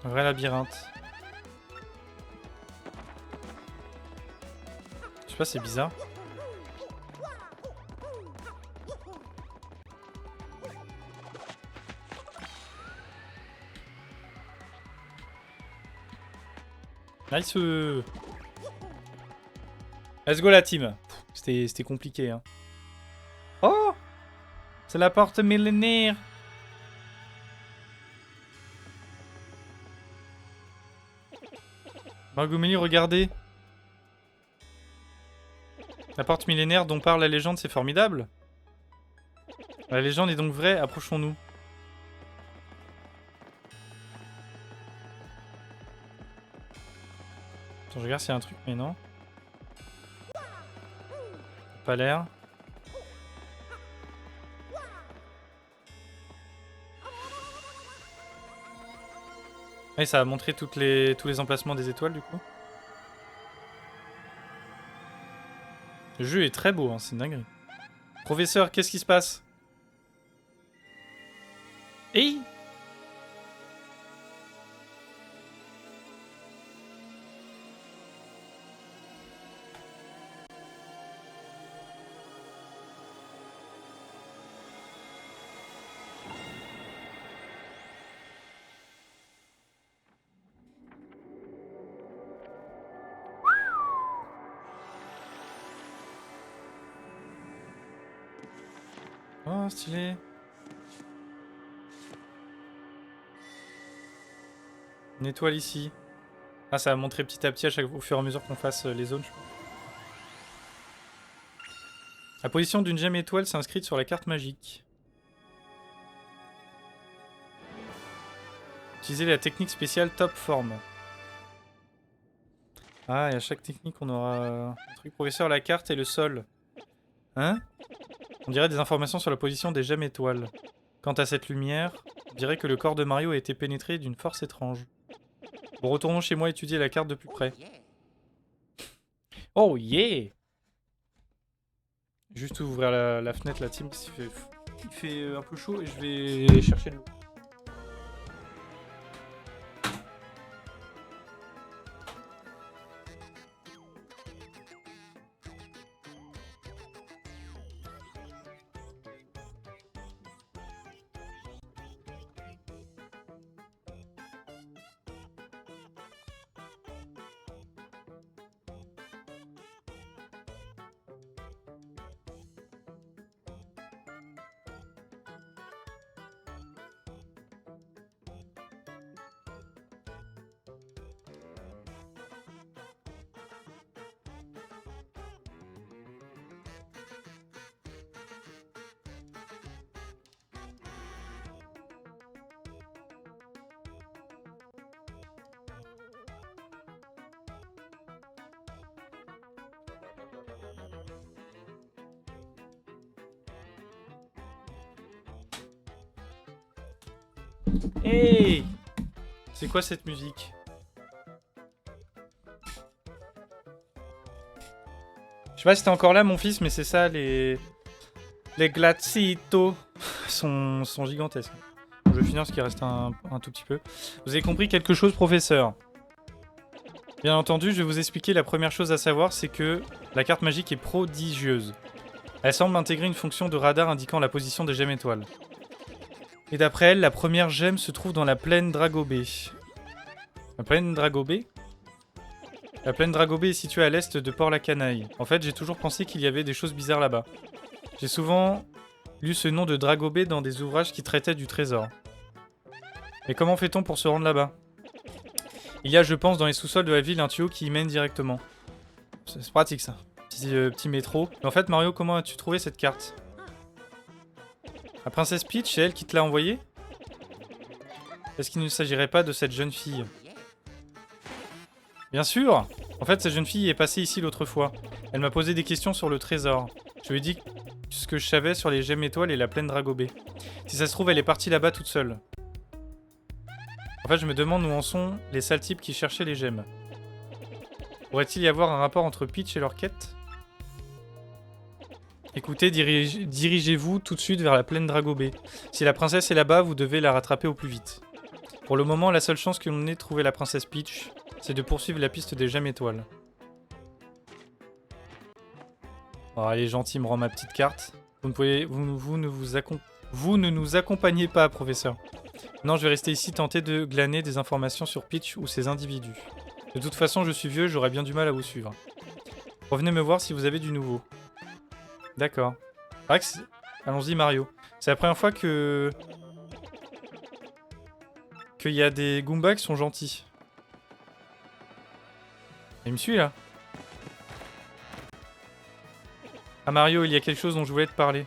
Un vrai labyrinthe. Je sais pas, c'est bizarre. Nice. Let's go la team. C'était compliqué hein. Oh, c'est la porte millénaire. Margomeli, regardez. La porte millénaire dont parle la légende, c'est formidable. La légende est donc vraie, approchons-nous. Attends, je regarde s'il y a un truc, mais non. Pas l'air. Et ça a montré tous les emplacements des étoiles du coup. Le jeu est très beau, hein, c'est une dinguerie. Professeur, qu'est-ce qui se passe? Hey! Oh, stylé. Une étoile ici. Ah, ça va montrer petit à petit au fur et à mesure qu'on fasse les zones. La position d'une gemme étoile s'est inscrite sur la carte magique. Utilisez la technique spéciale Top Form. Ah, et à chaque technique, on aura un truc. Professeur, la carte et le sol. Hein? On dirait des informations sur la position des gemmes étoiles. Quant à cette lumière, on dirait que le corps de Mario a été pénétré d'une force étrange. Bon, retournons chez moi étudier la carte de plus près. Oh yeah! Juste ouvrir la fenêtre, la team, il fait un peu chaud et je vais chercher de l'eau. Hey! C'est quoi cette musique? Je sais pas si t'es encore là mon fils, mais c'est ça les Les glacitos sont gigantesques. Je vais finir ce qui reste un tout petit peu. Vous avez compris quelque chose, professeur? Bien entendu, je vais vous expliquer la première chose à savoir, c'est que la carte magique est prodigieuse. Elle semble intégrer une fonction de radar indiquant la position des gemmes étoiles. Et d'après elle, la première gemme se trouve dans la plaine Dragobé. La plaine Dragobé? La plaine Dragobé est située à l'est de Port-la-Canaille. En fait, j'ai toujours pensé qu'il y avait des choses bizarres là-bas. J'ai souvent lu ce nom de Dragobé dans des ouvrages qui traitaient du trésor. Mais comment fait-on pour se rendre là-bas? Il y a, je pense, dans les sous-sols de la ville un tuyau qui y mène directement. C'est pratique ça. Petit métro. Mais en fait, Mario, comment as-tu trouvé cette carte? La princesse Peach, c'est elle qui te l'a envoyée? Est-ce qu'il ne s'agirait pas de cette jeune fille? Bien sûr! En fait, cette jeune fille est passée ici l'autre fois. Elle m'a posé des questions sur le trésor. Je lui ai dit ce que je savais sur les gemmes étoiles et la plaine Dragobé. Si ça se trouve, elle est partie là-bas toute seule. En fait, je me demande où en sont les sales types qui cherchaient les gemmes. Pourrait-il y avoir un rapport entre Peach et leur quête? Écoutez, dirigez-vous tout de suite vers la plaine Dragobé. Si la princesse est là-bas, vous devez la rattraper au plus vite. Pour le moment, la seule chance que l'on ait de trouver la princesse Peach, c'est de poursuivre la piste des gemmes étoiles. Oh, elle est gentille, me rend ma petite carte. Vous ne nous accompagnez pas, professeur. Non, je vais rester ici tenter de glaner des informations sur Peach ou ses individus. De toute façon, je suis vieux, j'aurais bien du mal à vous suivre. Revenez me voir si vous avez du nouveau. D'accord. Allons-y, Mario. C'est la première fois qu'il y a des Goombas qui sont gentils. Il me suit là. Ah Mario, il y a quelque chose dont je voulais te parler.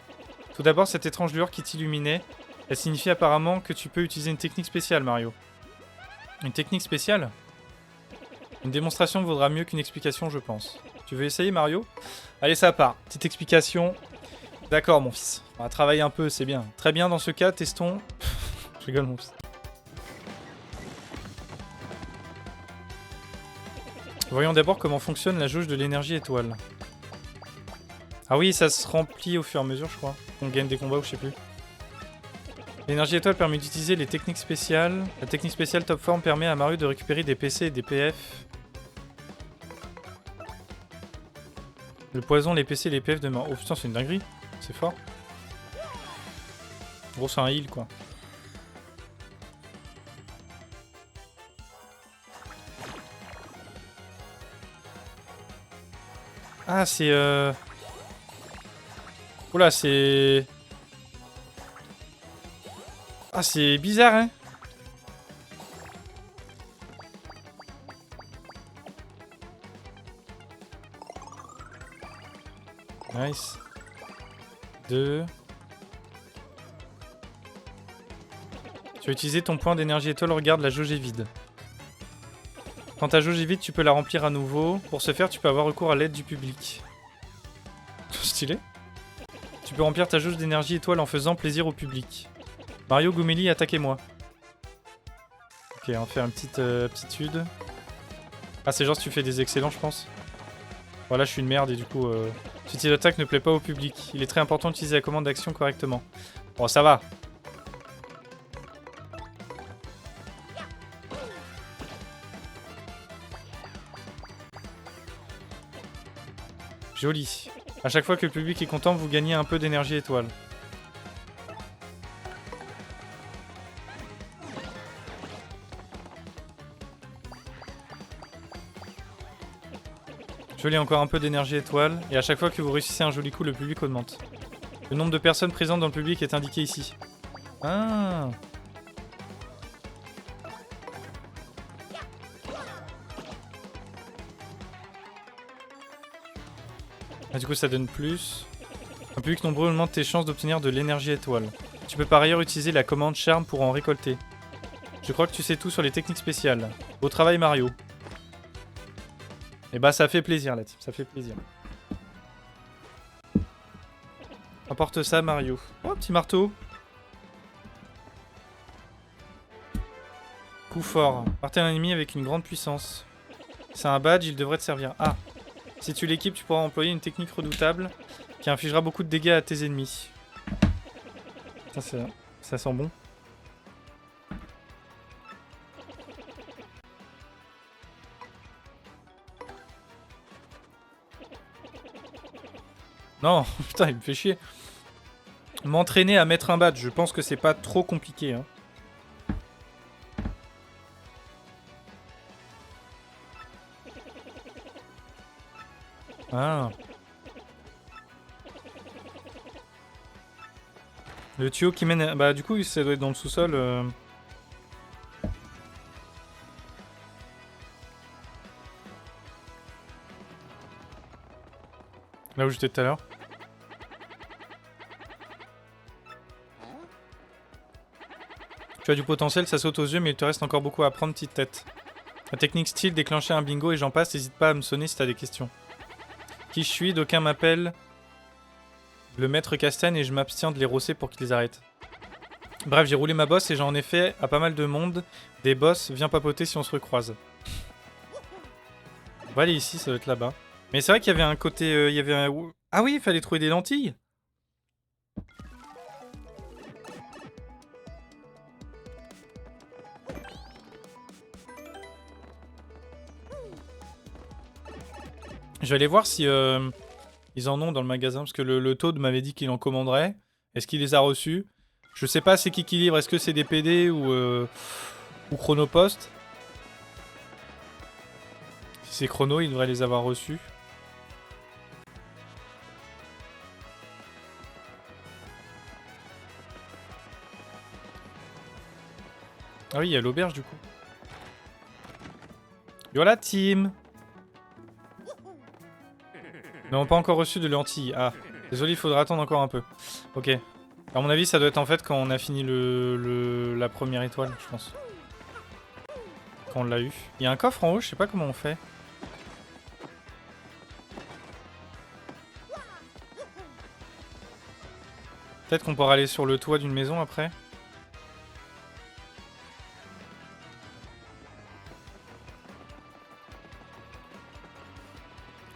Tout d'abord, cette étrange lueur qui t'illuminait, elle signifie apparemment que tu peux utiliser une technique spéciale, Mario. Une technique spéciale? Une démonstration vaudra mieux qu'une explication, je pense. Tu veux essayer, Mario? Allez, ça part. Petite explication. D'accord, mon fils. On va travailler un peu, c'est bien. Très bien, dans ce cas, testons... Je rigole, mon fils. Voyons d'abord comment fonctionne la jauge de l'énergie étoile. Ah oui, ça se remplit au fur et à mesure, je crois. On gagne des combats ou je sais plus. L'énergie étoile permet d'utiliser les techniques spéciales. La technique spéciale top form permet à Mario de récupérer des PC et des PF. Le poison, les PC et les PF de Mario. Oh putain, c'est une dinguerie. C'est fort. En gros, c'est un heal, quoi. Ah, c'est... Oula, c'est... Ah, c'est bizarre, hein. Nice. 2. Tu vas utiliser ton point d'énergie étoile, regarde, la jauge est vide. Quand ta jauge est vide, tu peux la remplir à nouveau. Pour ce faire, tu peux avoir recours à l'aide du public. Stylé. Tu peux remplir ta jauge d'énergie étoile en faisant plaisir au public. Mario, Gouméli, attaquez-moi. Ok, on va faire une petite aptitude. Ah, c'est genre si tu fais des excellents, je pense. Voilà, je suis une merde et du coup, ce type d'attaque ne plaît pas au public. Il est très important d'utiliser la commande d'action correctement. Bon, ça va. Joli. À chaque fois que le public est content, vous gagnez un peu d'énergie étoile. Joli, encore un peu d'énergie étoile. Et à chaque fois que vous réussissez un joli coup, le public augmente. Le nombre de personnes présentes dans le public est indiqué ici. Ah. Ah, du coup, ça donne plus. Un public nombreux augmente tes chances d'obtenir de l'énergie étoile. Tu peux par ailleurs utiliser la commande charme pour en récolter. Je crois que tu sais tout sur les techniques spéciales. Beau travail, Mario. Et bah, ça fait plaisir, la team, ça fait plaisir. Apporte ça, Mario. Oh, petit marteau. Coup fort. Partez un ennemi avec une grande puissance. C'est un badge, il devrait te servir. Ah. Si tu l'équipes, tu pourras employer une technique redoutable qui infligera beaucoup de dégâts à tes ennemis. Ça sent bon. Non, putain, il me fait chier. M'entraîner à mettre un badge, je pense que c'est pas trop compliqué. Hein. Ah. Le tuyau qui mène... Bah du coup, ça doit être dans le sous-sol. Là où j'étais tout à l'heure. Tu as du potentiel, ça saute aux yeux, mais il te reste encore beaucoup à apprendre, petite tête. La technique style, déclencher un bingo et j'en passe, n'hésite pas à me sonner si t'as des questions. Qui je suis, d'aucuns m'appellent le maître Castagne et je m'abstiens de les rosser pour qu'ils arrêtent. Bref, j'ai roulé ma bosse et j'en ai fait à pas mal de monde. Des boss, viens papoter si on se recroise. On va aller ici, ça doit être là-bas. Mais c'est vrai qu'il y avait un côté... il y avait un... Ah oui, il fallait trouver des lentilles. Je vais aller voir si ils en ont dans le magasin, parce que le Toad m'avait dit qu'il en commanderait. Est-ce qu'il les a reçus? Je sais pas c'est qui livre, est-ce que c'est des PD ou Chronopost? Si c'est Chrono, il devrait les avoir reçus. Ah oui, il y a l'auberge du coup. Yo la team! Non, pas encore reçu de lentilles. Ah, désolé, il faudra attendre encore un peu. Ok. À mon avis, ça doit être en fait quand on a fini la première étoile, je pense. Quand on l'a eu. Il y a un coffre en haut, je sais pas comment on fait. Peut-être qu'on pourra aller sur le toit d'une maison après.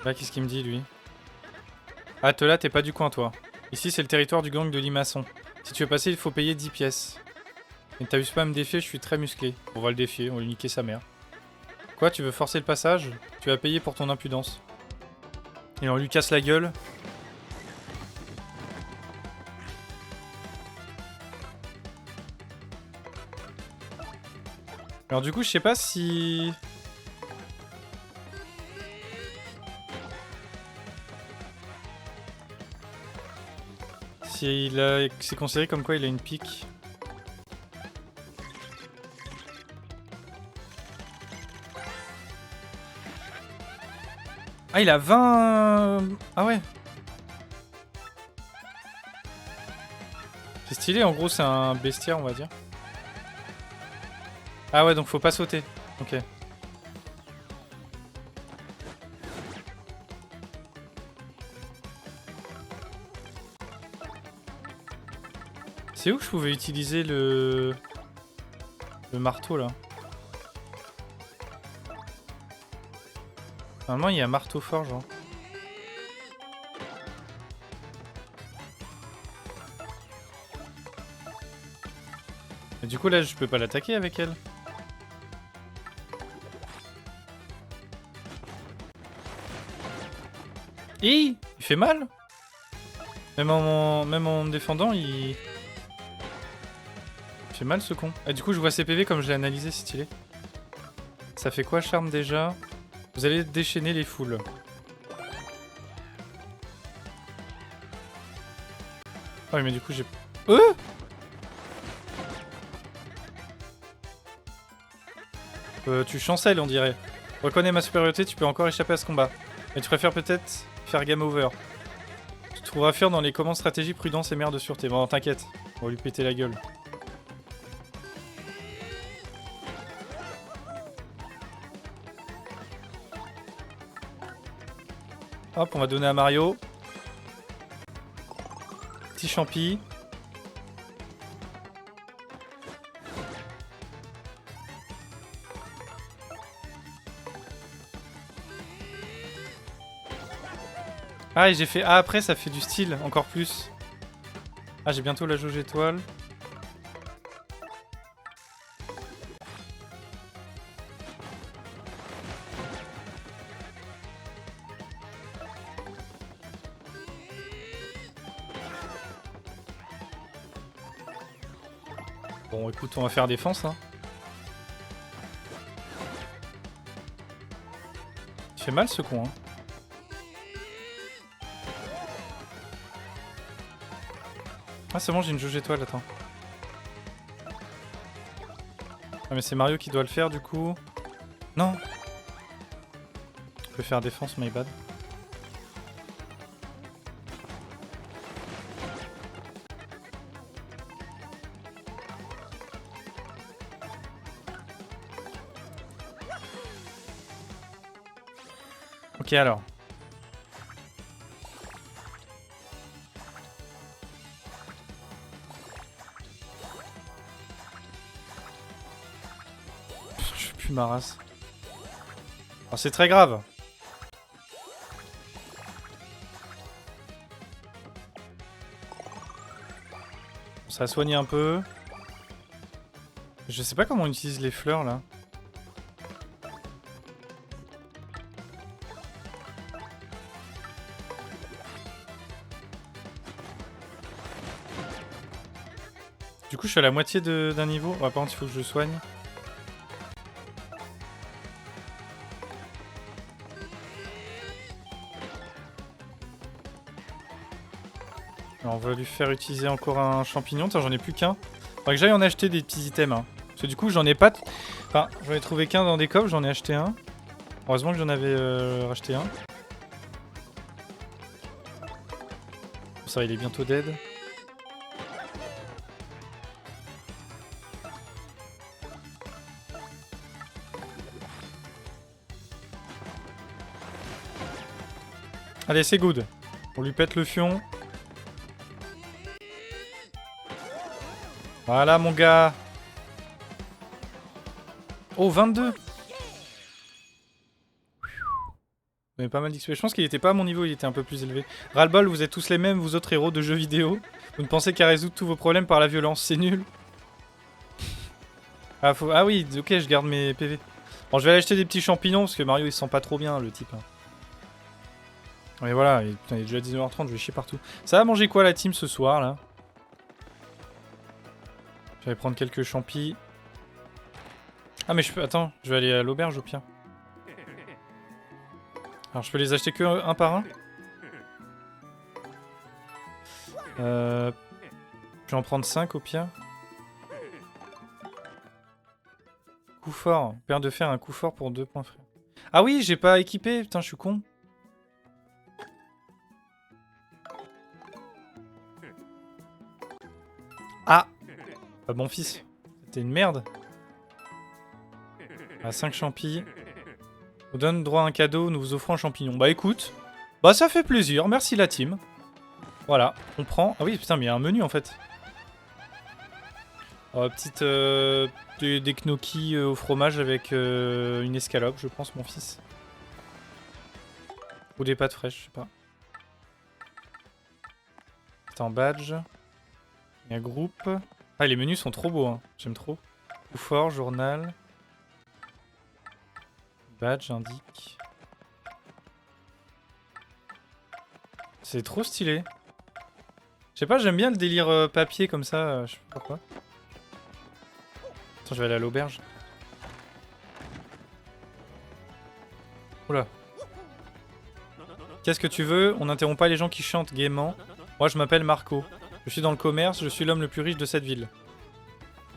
Là, qu'est-ce qu'il me dit, lui? Ah, là, t'es pas du coin, toi. Ici, c'est le territoire du gang de Limaçon. Si tu veux passer, il faut payer 10 pièces. Et t'abuses pas à me défier, je suis très musclé. On va le défier, on va lui niquer sa mère. Quoi, tu veux forcer le passage? Tu vas payer pour ton impudence. Et on lui casse la gueule. Alors du coup, je sais pas si... C'est considéré comme quoi il a une pique. Ah, il a 20... Ah ouais. C'est stylé, en gros, c'est un bestiaire, on va dire. Ah ouais, donc faut pas sauter. Ok. C'est où que je pouvais utiliser le marteau, là? Normalement, il y a un marteau fort, genre. Et du coup, là, je peux pas l'attaquer avec elle. Il fait mal. Même en me défendant, il fait mal, ce con. Ah, du coup, je vois ses PV comme je l'ai analysé, c'est stylé. Ça fait quoi, charme, déjà? Vous allez déchaîner les foules. Ah oui, mais du coup, j'ai... Tu chancelles, on dirait. Reconnais ma supériorité, tu peux encore échapper à ce combat. Mais tu préfères peut-être faire game over. Tu trouveras faire dans les commandes stratégie, prudence et mère de sûreté. Bon, t'inquiète, on va lui péter la gueule. Hop, on va donner à Mario. Petit champi. Ah, et j'ai fait... Ah, après, ça fait du style, encore plus. Ah, j'ai bientôt la jauge étoile. Bon, écoute, on va faire défense, hein. Il fait mal, ce con, hein. Ah, c'est bon, j'ai une jauge étoile, attends. Ah, mais c'est Mario qui doit le faire, du coup. Non. Je peux faire défense, my bad. Ok, alors. Je fais plus ma race. Alors, c'est très grave. Ça a soigné un peu. Je sais pas comment on utilise les fleurs, là. Du coup, je suis à la moitié d'un niveau. Ouais, par contre, il faut que je soigne. Alors, on va lui faire utiliser encore un champignon. Tiens, j'en ai plus qu'un. Faudrait que j'aille en acheter des petits items. Hein. Parce que du coup, j'en ai pas... Enfin, j'en ai trouvé qu'un dans des coffres, j'en ai acheté un. Heureusement que j'en avais racheté un. Ça, il est bientôt dead. Allez, c'est good. On lui pète le fion. Voilà, mon gars. Oh, 22. Mais pas mal d'XP. Je pense qu'il était pas à mon niveau, il était un peu plus élevé. Ras-le-bol, vous êtes tous les mêmes, vous autres héros de jeux vidéo. Vous ne pensez qu'à résoudre tous vos problèmes par la violence, c'est nul. Ah, ah oui, ok, je garde mes PV. Bon, je vais aller acheter des petits champignons, parce que Mario, il se sent pas trop bien, le type. Hein. Mais voilà, putain, il est déjà 19h30, je vais chier partout. Ça va manger quoi, la team, ce soir, là? Je vais prendre quelques champis. Ah, mais je peux... Attends, je vais aller à l'auberge, au pire. Alors, je peux les acheter que un par un? Je vais en prendre 5 au pire. Coup fort. Père de fer, un coup fort pour 2 points frère. Ah oui, j'ai pas équipé. Putain, je suis con. Ah, mon fils. C'était une merde. Ah, 5 champis. Vous donne droit à un cadeau, nous vous offrons un champignon. Bah écoute. Bah ça fait plaisir. Merci la team. Voilà, on prend... Ah oui, putain, mais il y a un menu en fait. Petite... des gnocchis au fromage avec une escalope, je pense, mon fils. Ou des pâtes fraîches, je sais pas. C'est en badge. Il y a un groupe. Ah, les menus sont trop beaux, hein. J'aime trop. Coup fort, journal. Badge, indique. C'est trop stylé. Je sais pas, j'aime bien le délire papier comme ça, je sais pas pourquoi. Attends, je vais aller à l'auberge. Oula. Qu'est-ce que tu veux? On n'interrompt pas les gens qui chantent gaiement. Moi, je m'appelle Marco. Je suis dans le commerce, je suis l'homme le plus riche de cette ville.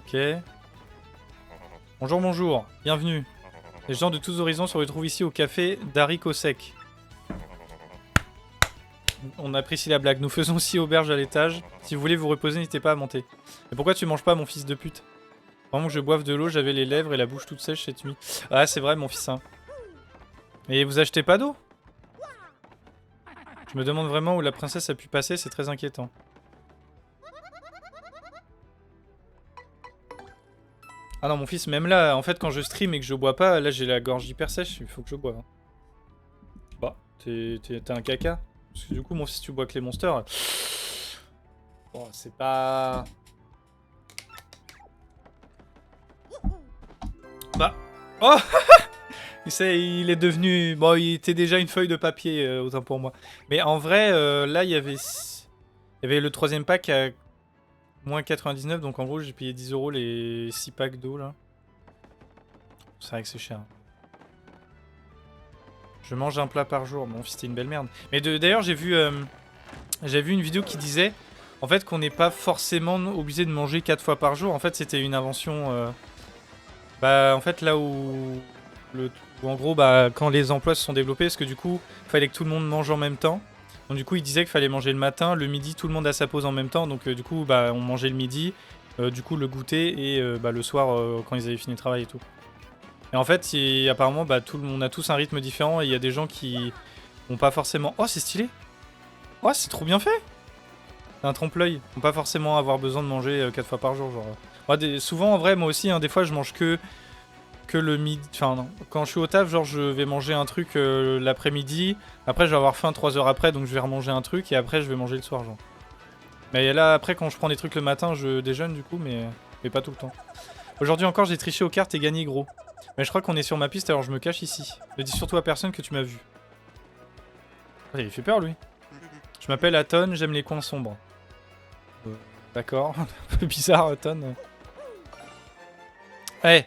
Ok. Bonjour, bonjour. Bienvenue. Les gens de tous horizons se retrouvent ici au café d'Haricot Sec. On apprécie la blague. Nous faisons aussi auberge à l'étage. Si vous voulez vous reposer, n'hésitez pas à monter. Mais pourquoi tu manges pas, mon fils de pute? Vraiment que je boive de l'eau, j'avais les lèvres et la bouche toute sèche cette nuit. Ah, c'est vrai, mon fils. Hein. Et vous achetez pas d'eau? Je me demande vraiment où la princesse a pu passer, c'est très inquiétant. Ah non, mon fils, même là, en fait, quand je stream et que je bois pas, là j'ai la gorge hyper sèche, il faut que je boive. Hein. Bah, t'es un caca. Parce que du coup, mon fils, tu bois que les monsters. Bon, c'est pas... Bah... Oh il est devenu... Bon, il était déjà une feuille de papier, autant pour moi. Mais en vrai, là, il y avait le troisième pack à moins 99. Donc en gros, j'ai payé 10 € les 6 packs d'eau, là. C'est vrai que c'est cher. Je mange un plat par jour. Bon, c'était une belle merde. Mais d'ailleurs, j'ai vu une vidéo qui disait... En fait, qu'on n'est pas forcément obligé de manger 4 fois par jour. En fait, c'était une invention... Bah, en fait, là où en gros, bah, quand les emplois se sont développés, parce que du coup, il fallait que tout le monde mange en même temps. Donc du coup, il disait qu'il fallait manger le matin, le midi, tout le monde a sa pause en même temps. Donc du coup, bah, on mangeait le midi, du coup, le goûter et bah, le soir, quand ils avaient fini le travail et tout. Et en fait, apparemment, bah, on a tous un rythme différent et il y a des gens qui n'ont pas forcément... Oh, c'est stylé. Oh, c'est trop bien fait. C'est un trompe-l'œil. Ils n'ont pas forcément avoir besoin de manger 4 fois par jour, genre... Ouais, souvent, en vrai, moi aussi, hein, des fois, je mange que le midi. Enfin, non. Quand je suis au taf, genre, je vais manger un truc l'après-midi. Après, je vais avoir faim 3 heures après, donc je vais remanger un truc. Et après, je vais manger le soir, genre. Mais là, après, quand je prends des trucs le matin, je déjeune, du coup, mais pas tout le temps. Aujourd'hui encore, j'ai triché aux cartes et gagné gros. Mais je crois qu'on est sur ma piste, alors je me cache ici. Ne dis surtout à personne que tu m'as vu. Ah, il fait peur, lui. Je m'appelle Aton, j'aime les coins sombres. D'accord, un peu bizarre, Aton. Eh,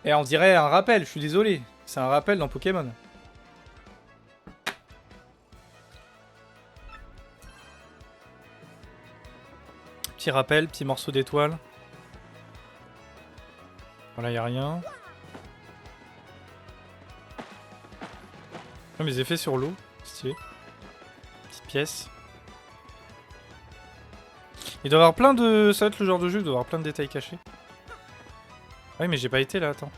on dirait un rappel, je suis désolé. C'est un rappel dans Pokémon. Petit rappel, petit morceau d'étoile. Voilà, y a rien. Oh, mes effets sur l'eau, stylé. Petite pièce. Il doit y avoir plein de... Ça va être le genre de jeu, il doit y avoir plein de détails cachés. Oui, mais j'ai pas été là, attends.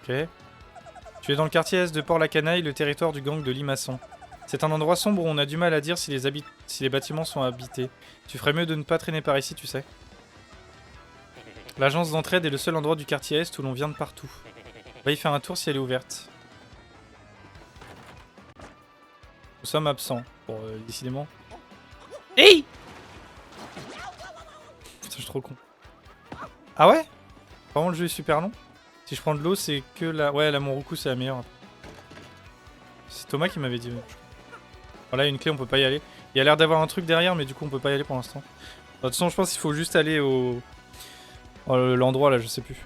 Ok. Tu es dans le quartier est de Port-la-Canaille, le territoire du gang de Limaçon. C'est un endroit sombre où on a du mal à dire si les bâtiments sont habités. Tu ferais mieux de ne pas traîner par ici, tu sais. L'agence d'entraide est le seul endroit du quartier est où l'on vient de partout. Va y faire un tour si elle est ouverte. Nous sommes absents. Bon, décidément. Hey! Putain, je suis trop con. Ah ouais? Vraiment, le jeu est super long. Si je prends de l'eau, c'est que la... Ouais, la Monroku, c'est la meilleure. C'est Thomas qui m'avait dit. Voilà, une clé, on peut pas y aller. Il y a l'air d'avoir un truc derrière, mais du coup, on peut pas y aller pour l'instant. De toute façon, je pense qu'il faut juste aller au... l'endroit, là, je sais plus.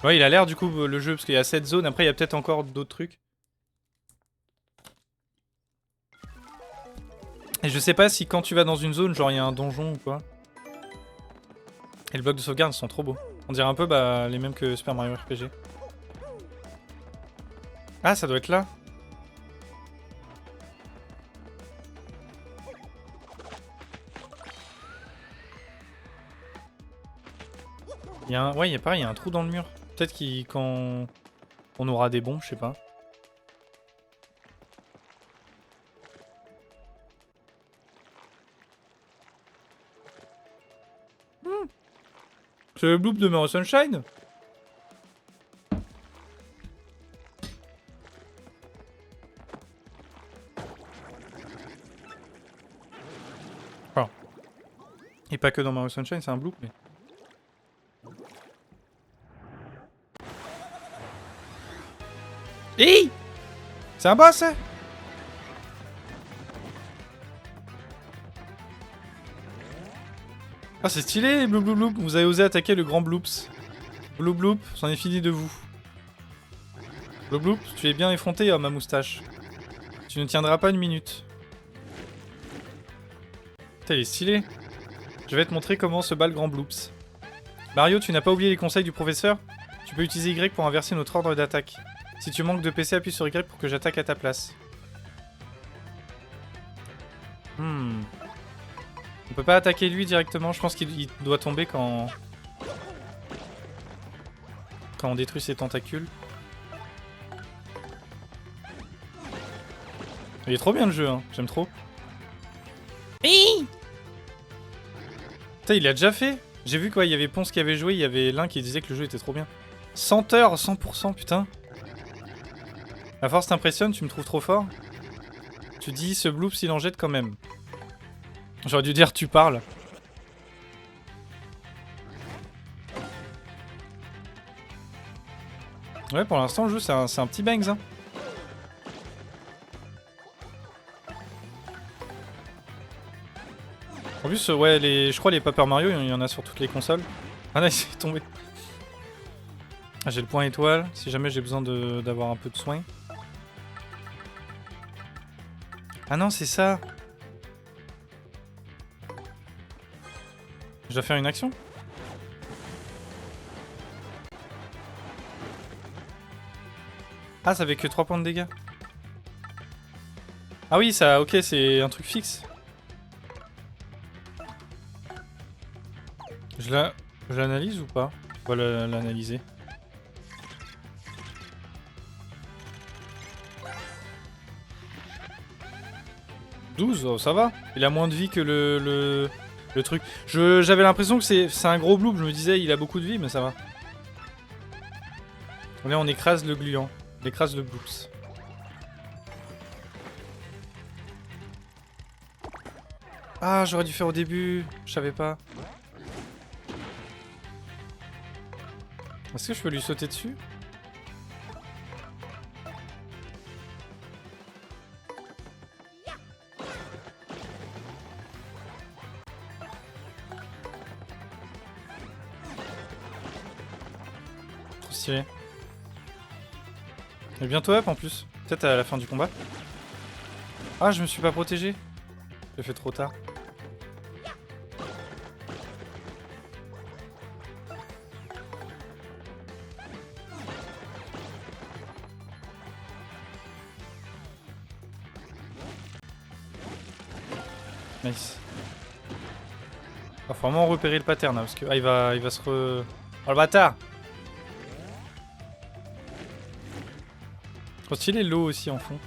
Ouais, il a l'air, du coup, le jeu, parce qu'il y a 7 zones. Après, il y a peut-être encore d'autres trucs. Et je sais pas si quand tu vas dans une zone, genre il y a un donjon ou quoi. Et les blocs de sauvegarde sont trop beaux. On dirait un peu bah, les mêmes que Super Mario RPG. Ah, ça doit être là. Il y a un... Ouais, il y a pareil, il y a un trou dans le mur. Peut-être quand on aura des bombes, je sais pas. C'est le bloop de Mario Sunshine. Enfin. Et pas que dans Mario Sunshine, c'est un bloop, mais... Hey! C'est un boss, hein? Ah, c'est stylé, Bloop Bloop Bloop. Vous avez osé attaquer le grand Bloops. Bloop Bloop, c'en est fini de vous. Bloop Bloop, tu es bien effronté, oh, ma moustache. Tu ne tiendras pas une minute. Putain, il est stylé. Je vais te montrer comment se bat le grand Bloops. Mario, tu n'as pas oublié les conseils du professeur? Tu peux utiliser Y pour inverser notre ordre d'attaque. Si tu manques de PC, appuie sur Y pour que j'attaque à ta place. On peut pas attaquer lui directement, je pense qu'il doit tomber quand on détruit ses tentacules. Il est trop bien le jeu, hein. J'aime trop. Putain, il a déjà fait. J'ai vu quoi, il y avait Ponce qui avait joué, il y avait l'un qui disait que le jeu était trop bien. 100 heures, 100%, putain. La force t'impressionne, tu me trouves trop fort? Tu dis ce bloops il en jette quand même. J'aurais dû dire tu parles. Ouais, pour l'instant, le jeu, c'est un petit bangs. Hein. En plus, ouais, je crois les Paper Mario, il y en a sur toutes les consoles. Ah là, il est tombé. Ah, j'ai le point étoile, si jamais j'ai besoin d'avoir un peu de soin. Ah non, c'est ça. Je dois faire une action? Ah, ça fait que 3 points de dégâts. Ah oui, ça, ok, c'est un truc fixe. Je l'analyse ou pas? On va l'analyser. « 12, oh, ça va. Il a moins de vie que le truc. J'avais l'impression que c'est un gros bloop. Je me disais, il a beaucoup de vie, mais ça va. Là, on écrase le gluant. On écrase le bloops. Ah, j'aurais dû faire au début. Je savais pas. Est-ce que je peux lui sauter dessus? Trop stylé. Et bientôt up en plus. Peut-être à la fin du combat. Ah, je me suis pas protégé. J'ai fait trop tard. Nice. Faut vraiment repérer le pattern là, parce que il va se re... Oh le bâtard! Trop stylé l'eau aussi en fond.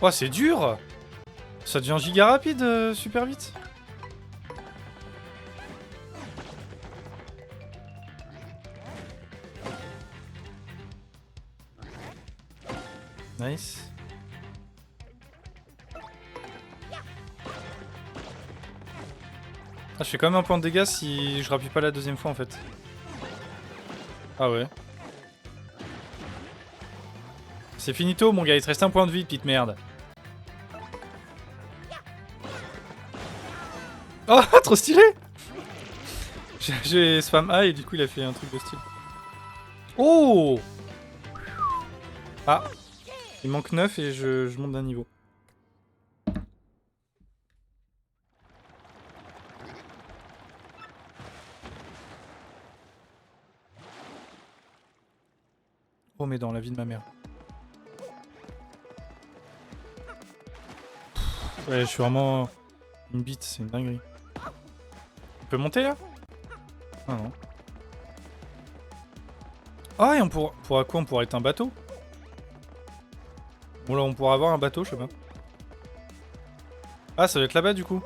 Oh c'est dur! Ça devient giga rapide super vite. Nice. Ah, je fais quand même un point de dégâts si je rappuie pas la deuxième fois en fait. Ah ouais. C'est finito mon gars, il te reste un point de vie, petite merde. Oh, trop stylé! J'ai spam A et du coup il a fait un truc de style. Oh! Ah! Il manque 9 et je monte d'un niveau. Oh mais dans la vie de ma mère. Ouais, je suis vraiment une bite, c'est une dinguerie. On peut monter là? Ah non. Ah et on pourra quoi? On pourra être un bateau? Bon là on pourra avoir un bateau, je sais pas. Ah ça doit être là-bas du coup.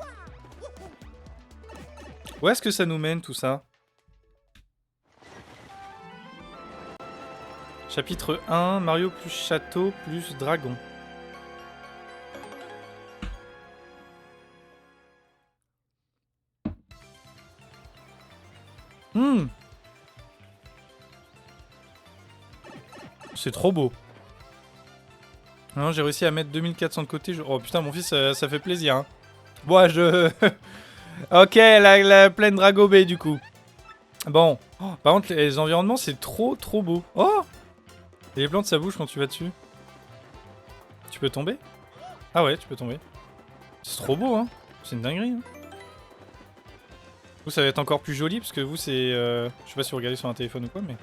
Où est-ce que ça nous mène tout ça? Chapitre 1, Mario plus château plus dragon. C'est trop beau. Non, j'ai réussi à mettre 2400 de côté. Oh putain, mon fils, ça fait plaisir. Hein. Bon, ok, la plaine Dragobé du coup. Bon. Oh, par contre, les environnements, c'est trop beau. Oh! Et les plantes, ça bouge quand tu vas dessus. Tu peux tomber? Ah ouais, tu peux tomber. C'est trop beau, hein. C'est une dinguerie. Hein. Vous, ça va être encore plus joli parce que vous, c'est... je sais pas si vous regardez sur un téléphone ou quoi, mais...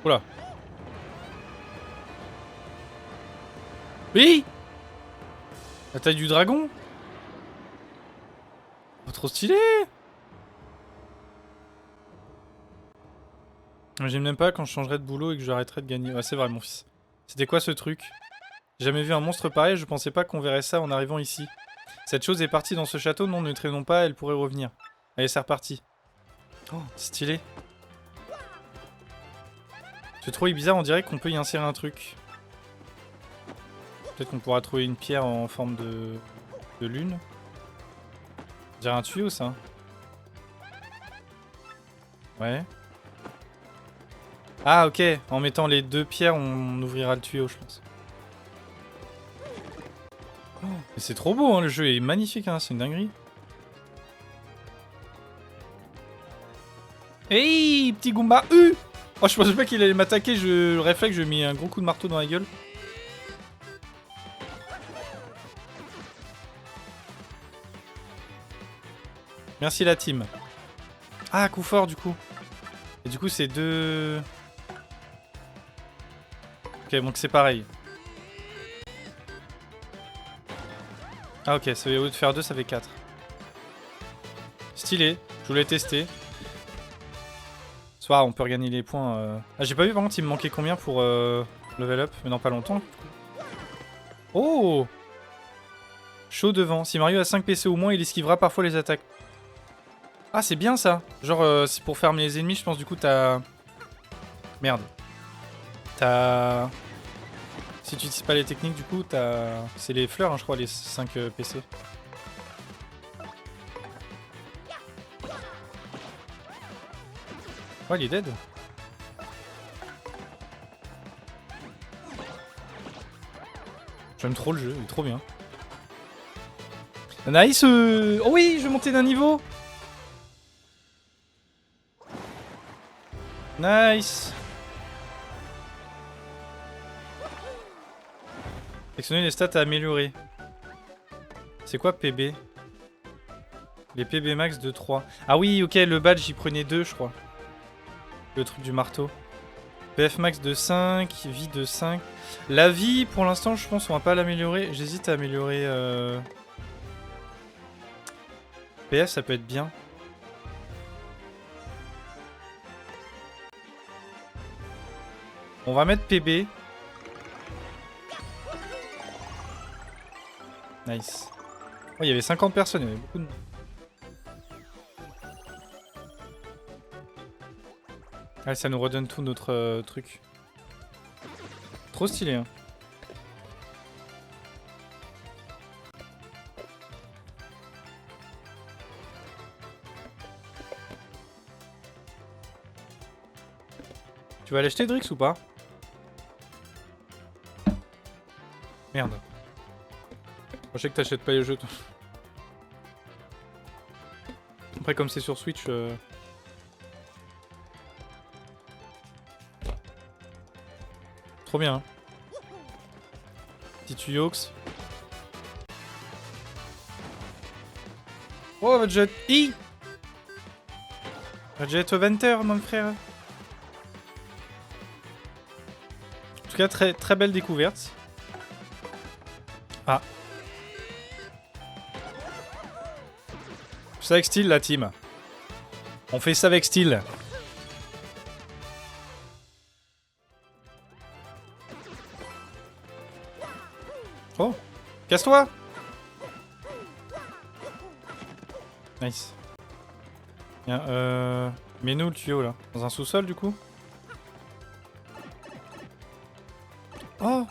Oula. Oui! La taille du dragon? Oh, trop stylé! J'aime même pas quand je changerai de boulot et que j'arrêterai de gagner. Ouais, c'est vrai, mon fils. C'était quoi ce truc? J'ai jamais vu un monstre pareil, je pensais pas qu'on verrait ça en arrivant ici. Cette chose est partie dans ce château, non, ne traînons pas, elle pourrait revenir. Allez, c'est reparti. Oh, stylé. Ce trou est bizarre, on dirait qu'on peut y insérer un truc. Peut-être qu'on pourra trouver une pierre en forme de lune. On dirait un tuyau, ça. Ouais. Ah, ok. En mettant les 2 pierres, on ouvrira le tuyau, je pense. Oh, mais c'est trop beau, hein, le jeu est magnifique, hein, c'est une dinguerie. Hey, petit Goomba. Oh, je pensais pas qu'il allait m'attaquer, le réflexe, je lui ai mis un gros coup de marteau dans la gueule. Merci la team. Ah, coup fort du coup. Et du coup, c'est 2... Ok, donc c'est pareil. Ah ok, ça, au lieu de faire 2, ça fait 4. Stylé, je voulais tester. Soit on peut regagner les points. Ah, j'ai pas vu par contre, il me manquait combien pour level up, mais non, pas longtemps. Oh, chaud devant. Si Mario a 5 PC ou moins, il esquivera parfois les attaques. Ah, c'est bien ça. Genre, c'est pour fermer les ennemis, je pense du coup t'as... Merde. T'as... Si tu utilises pas les techniques, du coup, t'as... C'est les fleurs, hein, je crois, les 5 PC. Oh, il est dead. J'aime trop le jeu, il est trop bien. Nice. Oh oui, je vais monter d'un niveau. Nice. Sélectionner les stats à améliorer. C'est quoi PB? Les PB max de 3. Ah oui, ok, le badge, j'y prenais 2, je crois. Le truc du marteau. PF max de 5, vie de 5. La vie, pour l'instant, je pense qu'on va pas l'améliorer. J'hésite à améliorer... PF, ça peut être bien. On va mettre PB. Nice. Oh, il y avait 50 personnes, il y avait beaucoup de... Ah, ça nous redonne tout notre truc. Trop stylé, hein. Tu vas l'acheter, Drix, ou pas? Merde. Je sais que t'achètes pas les jeux, toi. Après, comme c'est sur Switch... Trop bien, hein. Petit tuyaux. Oh, va déjà être... Va déjà être au 20h, mon frère. En tout cas, très, très belle découverte. Ah. Ça avec style, la team. On fait ça avec style. Oh, casse-toi. Nice. Bien, mets-nous le tuyau là. Dans un sous-sol du coup. Oh.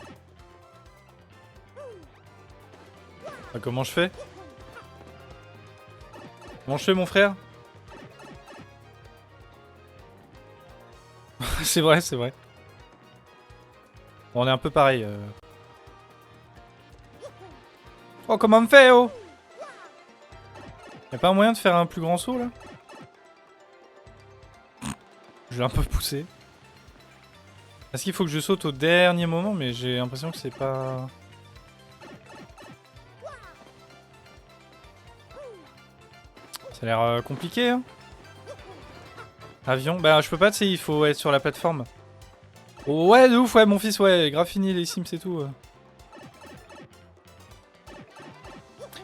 Bah, comment je fais? Comment je fais, mon frère? C'est vrai, c'est vrai. Bon, on est un peu pareil. Oh, comment on me fait, oh? Y'a pas un moyen de faire un plus grand saut, là? Je l'ai un peu poussé. Est-ce qu'il faut que je saute au dernier moment? Mais j'ai l'impression que c'est pas... Ça a l'air compliqué, hein. Avion? Bah, je peux pas, tu sais, il faut être sur la plateforme. Oh, ouais, de ouf, ouais, mon fils, ouais, grave fini les Sims et tout.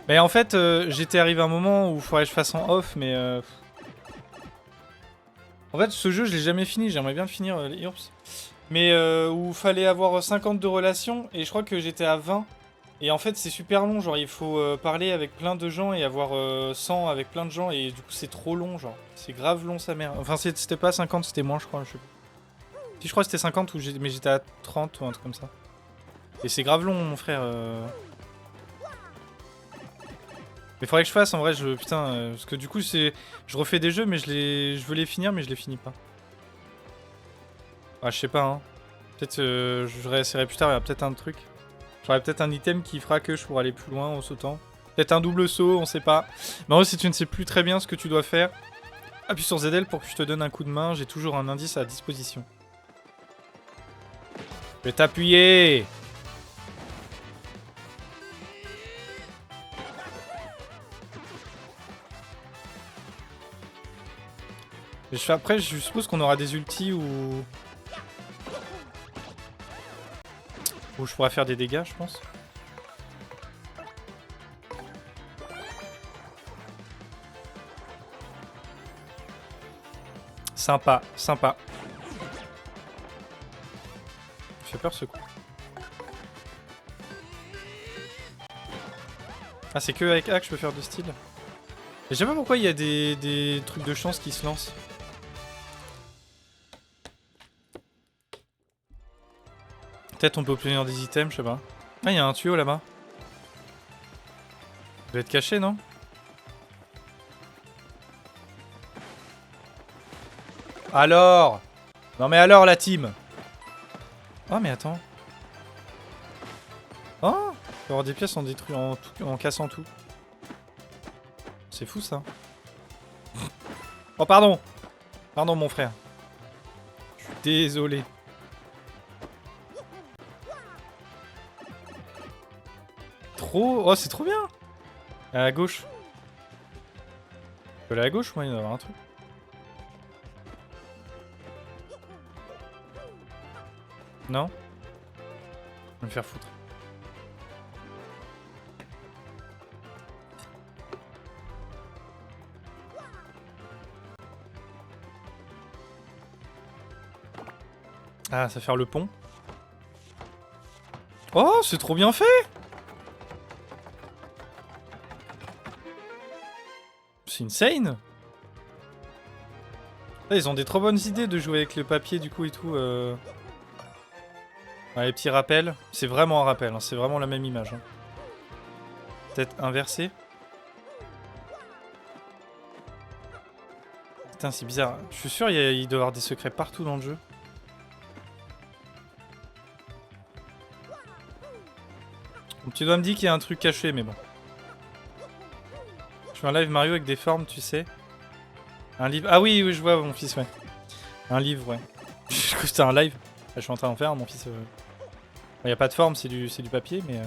Mais en fait, j'étais arrivé à un moment où il faudrait que je fasse en off, mais... En fait, ce jeu, je l'ai jamais fini, j'aimerais bien le finir, mais où il fallait avoir 50 de relations, et je crois que j'étais à 20. Et en fait, c'est super long, genre il faut parler avec plein de gens et avoir 100 avec plein de gens, et du coup c'est trop long, genre. C'est grave long sa mère. Enfin, c'était pas 50, c'était moins, je crois. Je sais plus. Si, je crois que c'était 50, mais j'étais à 30 ou un truc comme ça. Et c'est grave long, mon frère. Mais faudrait que je fasse, en vrai, putain, parce que du coup, je refais des jeux, mais je veux les finir, mais je les finis pas. Ah, je sais pas, hein. Peut-être je réessayerai plus tard, il y a peut-être un truc. J'aurai peut-être un item qui fera que je pourrai aller plus loin en sautant. Peut-être un double saut, on sait pas. Mais en vrai, si tu ne sais plus très bien ce que tu dois faire, appuie sur ZL pour que je te donne un coup de main. J'ai toujours un indice à disposition. Je vais t'appuyer. Après, je suppose qu'on aura des ultis où je pourrais faire des dégâts, je pense. Sympa, sympa. Ça fait peur ce coup. Ah, c'est que avec A que je peux faire de style. Je sais pas pourquoi il y a des trucs de chance qui se lancent. Peut-être on peut obtenir des items, je sais pas. Ah, il y a un tuyau là-bas. Il doit être caché, non? Alors? Non mais alors la team? Oh mais attends. Oh, il peut y avoir des pièces en détruisant, en cassant tout. C'est fou ça. Oh pardon. Pardon mon frère. Je suis désolé. Trop... Oh c'est trop bien. À la gauche. Je peux aller à la gauche? Ouais, il doit y avoir un truc. Non? Je vais me faire foutre. Ah, ça va faire le pont. Oh, c'est trop bien fait! C'est insane! Là, ils ont des trop bonnes idées de jouer avec le papier du coup et tout. Ah, les petits rappels. C'est vraiment un rappel, hein. C'est vraiment la même image. Hein. Peut-être inversé. Putain, c'est bizarre. Je suis sûr il doit y avoir des secrets partout dans le jeu. Donc, tu dois me dire qu'il y a un truc caché, mais bon. Je fais un live Mario avec des formes, tu sais. Un livre. Ah oui, oui, je vois mon fils, ouais. Un livre, ouais. Je crois que c'était un live. Là, je suis en train d'en faire, mon fils. Il n'y a pas de forme, c'est du papier, mais...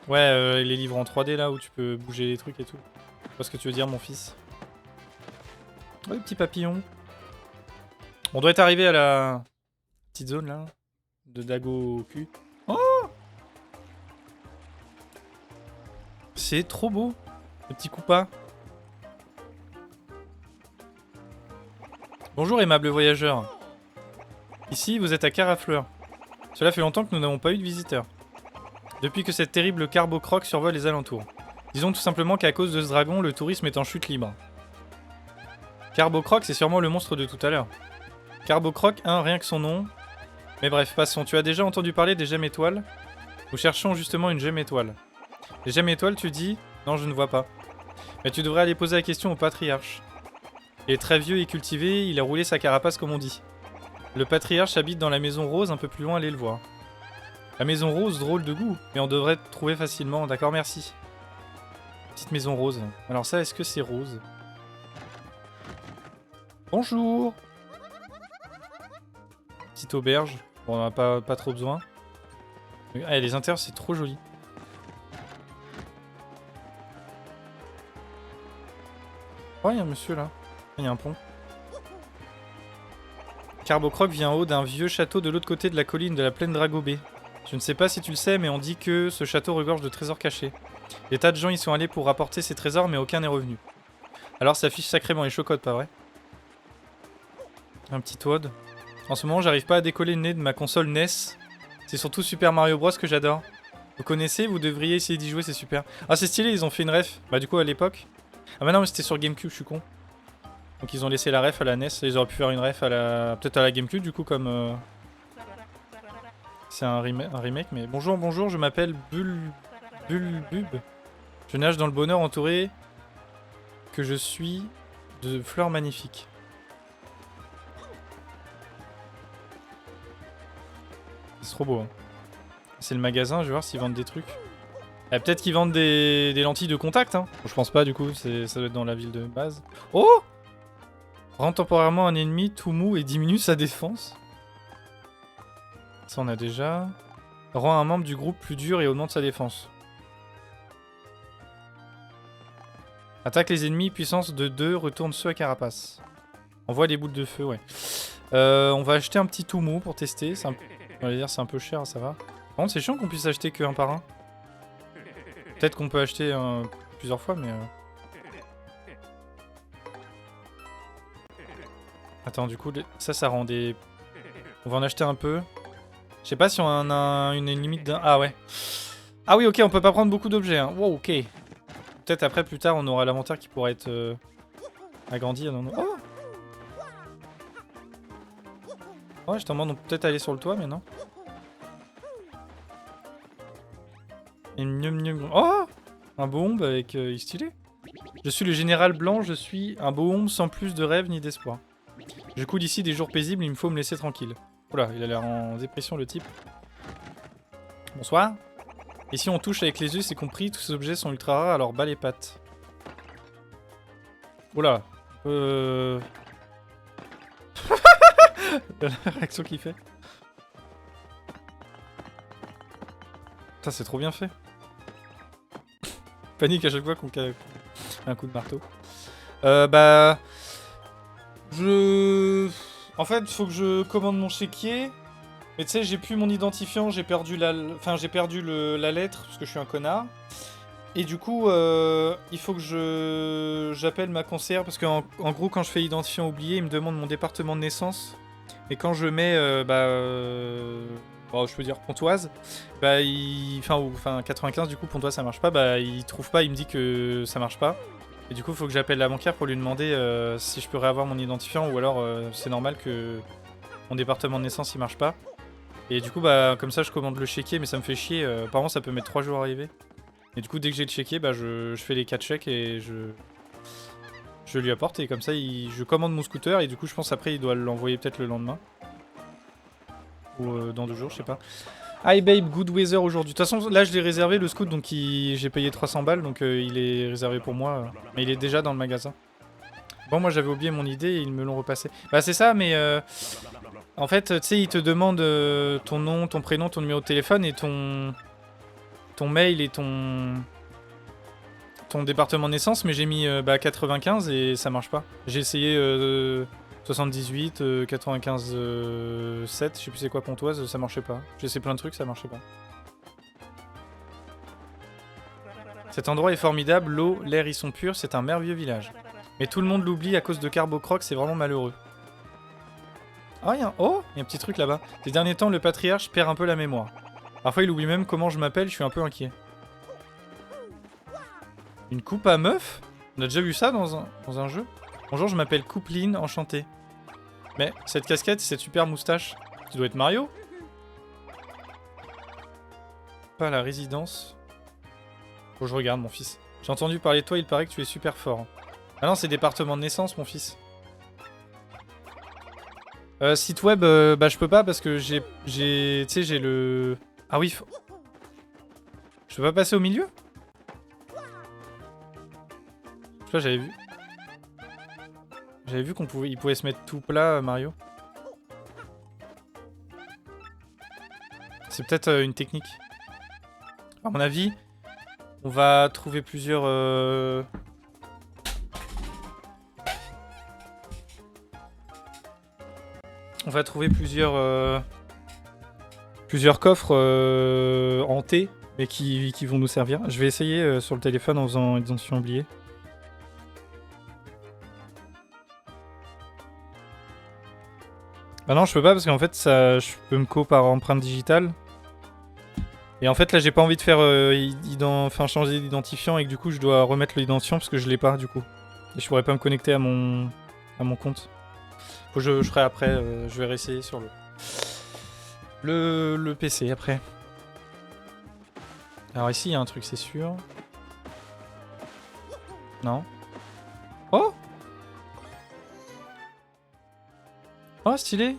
Ouais, les livres en 3D, là, où tu peux bouger les trucs et tout. Je vois ce que tu veux dire, mon fils. Ouais, petit papillon. On doit être arrivé à la petite zone, là. De Dago au cul. Oh! C'est trop beau. Le petit Koopa. Bonjour, aimable voyageur. Ici, vous êtes à Carafleur. Cela fait longtemps que nous n'avons pas eu de visiteurs. Depuis que cette terrible Carbocroc survole les alentours. Disons tout simplement qu'à cause de ce dragon, le tourisme est en chute libre. Carbocroc, c'est sûrement le monstre de tout à l'heure. Carbocroc, hein, rien que son nom. Mais bref, passons. Tu as déjà entendu parler des gemmes étoiles? Nous cherchons justement une gemme étoile. Les gemmes étoiles, tu dis? Non, je ne vois pas. Mais tu devrais aller poser la question au patriarche. Il est très vieux et cultivé, il a roulé sa carapace comme on dit. Le patriarche habite dans la maison rose, un peu plus loin, allez le voir. La maison rose, drôle de goût, mais on devrait te trouver facilement. D'accord, merci. Petite maison rose. Alors ça, est-ce que c'est rose? Bonjour. Petite auberge. Bon, on en a pas trop besoin. Ah, les intérieurs, c'est trop joli. Oh, il y a un monsieur là. Il y a un pont. Carbocroc vient en haut d'un vieux château de l'autre côté de la colline de la plaine Dragobé. Je ne sais pas si tu le sais, mais on dit que ce château regorge de trésors cachés. Des tas de gens y sont allés pour rapporter ces trésors, mais aucun n'est revenu. Alors ça affiche sacrément les chocottes, pas vrai? Un petit Toad. En ce moment, j'arrive pas à décoller le nez de ma console NES. C'est surtout Super Mario Bros que j'adore. Vous connaissez, vous devriez essayer d'y jouer, c'est super. Ah, c'est stylé, ils ont fait une ref. Bah, du coup, à l'époque. Ah, bah non, mais c'était sur Gamecube, je suis con. Donc, ils ont laissé la ref à la NES. Ils auraient pu faire une ref à la. Peut-être à la Gamecube, du coup, comme. C'est un remake, mais. Bonjour, bonjour, je m'appelle Bulbub. Je nage dans le bonheur entouré que je suis de fleurs magnifiques. C'est trop beau, hein. C'est le magasin, je vais voir s'ils vendent des trucs. Eh, peut-être qu'ils vendent des lentilles de contact, hein. Bon, je pense pas, du coup, ça doit être dans la ville de base. Oh! Rend temporairement un ennemi tout mou et diminue sa défense. Ça, on a déjà. Rend un membre du groupe plus dur et augmente sa défense. Attaque les ennemis, puissance de 2, retourne ceux à carapace. Envoie des boules de feu, ouais. On va acheter un petit tout mou pour tester. On va dire c'est un peu cher, ça va. Par contre, c'est chiant qu'on puisse acheter qu'un par un. Peut-être qu'on peut acheter plusieurs fois, mais... Attends, du coup, ça rend des... On va en acheter un peu. Je sais pas si on a une limite d'un... Ah ouais. Ah oui, ok, on peut pas prendre beaucoup d'objets. Hein. Wow, ok. Peut-être après, plus tard, on aura l'inventaire qui pourra être agrandi. Oh! Ouais, je t'en demande peut-être aller sur le toit, mais non. Et oh! Un bombe avec... il est stylé. Je suis le général blanc, je suis un bombe sans plus de rêve ni d'espoir. Je coule ici des jours paisibles, il me faut me laisser tranquille. Oula, il a l'air en dépression le type. Bonsoir. Et si on touche avec les yeux, c'est compris, tous ces objets sont ultra rares, alors bas les pattes. Oula. La réaction qu'il fait. Putain, c'est trop bien fait. Panique à chaque fois qu'on fait un coup de marteau. Bah... En fait, faut que je commande mon chéquier. Mais tu sais, j'ai plus mon identifiant, j'ai perdu la lettre, parce que je suis un connard. Et du coup, il faut que j'appelle ma conseillère, parce qu'en gros, quand je fais identifiant oublié, il me demande mon département de naissance. Et quand je mets, bon, je peux dire Pontoise, bah, enfin 95, du coup, Pontoise, ça marche pas, bah, il trouve pas, il me dit que ça marche pas. Et du coup, il faut que j'appelle la banquière pour lui demander si je peux réavoir mon identifiant, ou alors c'est normal que mon département de naissance, il marche pas. Et du coup, bah, comme ça, je commande le chéquier, mais ça me fait chier. Apparemment, ça peut mettre 3 jours à arriver. Et du coup, dès que j'ai le chéquier, bah, je fais les 4 chèques et je lui apporte. Et comme ça, je commande mon scooter. Et du coup, je pense après, il doit l'envoyer peut-être le lendemain. Ou dans 2 jours, je sais pas. Hi babe, good weather aujourd'hui. De toute façon, là, je l'ai réservé, le scoot. Donc, j'ai payé 300 balles. Donc, il est réservé pour moi. Mais il est déjà dans le magasin. Bon, moi, j'avais oublié mon idée et ils me l'ont repassé. Bah, c'est ça, mais... En fait, tu sais, il te demande ton nom, ton prénom, ton numéro de téléphone et ton mail et ton département de naissance, mais j'ai mis 95 et ça marche pas. J'ai essayé 78, 95, 7, je sais plus c'est quoi Pontoise, ça marchait pas. J'ai essayé plein de trucs, ça marchait pas. Cet endroit est formidable, l'eau, l'air y sont purs, c'est un merveilleux village. Mais tout le monde l'oublie à cause de Carbocroc, c'est vraiment malheureux. Ah, il y a un petit truc là-bas. Ces derniers temps, le patriarche perd un peu la mémoire. Parfois, il oublie même comment je m'appelle, je suis un peu inquiet. Une coupe à meuf? On a déjà vu ça dans un jeu? Bonjour, je m'appelle Coupline, enchanté. Mais cette casquette, cette super moustache, tu dois être Mario? Pas la résidence. Faut que je regarde, mon fils. J'ai entendu parler de toi, il paraît que tu es super fort. Ah non, c'est département de naissance, mon fils. Site web, bah je peux pas parce que tu sais, j'ai le... Ah oui, je peux pas passer au milieu? Je sais pas, j'avais vu. J'avais vu il pouvait se mettre tout plat, Mario. C'est peut-être une technique. À mon avis, on va trouver plusieurs... On va trouver plusieurs coffres hantés, mais qui vont nous servir. Je vais essayer sur le téléphone en faisant identifiant oublié. Bah non, je peux pas parce qu'en fait, je peux me co par empreinte digitale. Et en fait là j'ai pas envie de faire changer d'identifiant et que du coup je dois remettre l'identifiant parce que je l'ai pas du coup. Et je pourrais pas me connecter à mon compte. Faut que je ferai après, je vais réessayer sur le PC après. Alors ici il y a un truc c'est sûr. Non. Oh! Oh stylé!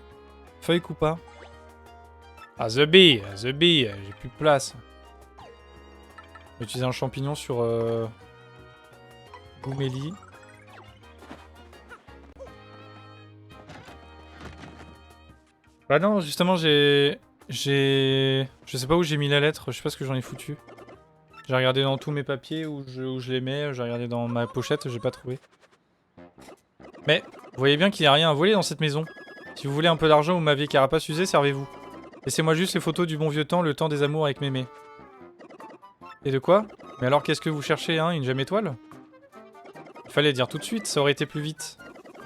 Feuille coupa. Ah the bee, j'ai plus de place. On va utiliser un champignon sur Goumélie. Bah non, justement j'ai... Je sais pas où j'ai mis la lettre, je sais pas ce que j'en ai foutu. J'ai regardé dans tous mes papiers où je les mets, j'ai regardé dans ma pochette, j'ai pas trouvé. Mais, vous voyez bien qu'il n'y a rien à voler dans cette maison. Si vous voulez un peu d'argent ou ma vieille carapace usée, servez-vous. Laissez-moi juste les photos du bon vieux temps, le temps des amours avec mémé. Et de quoi? Mais alors qu'est-ce que vous cherchez, hein? Une gemme étoile? Il fallait dire tout de suite, ça aurait été plus vite.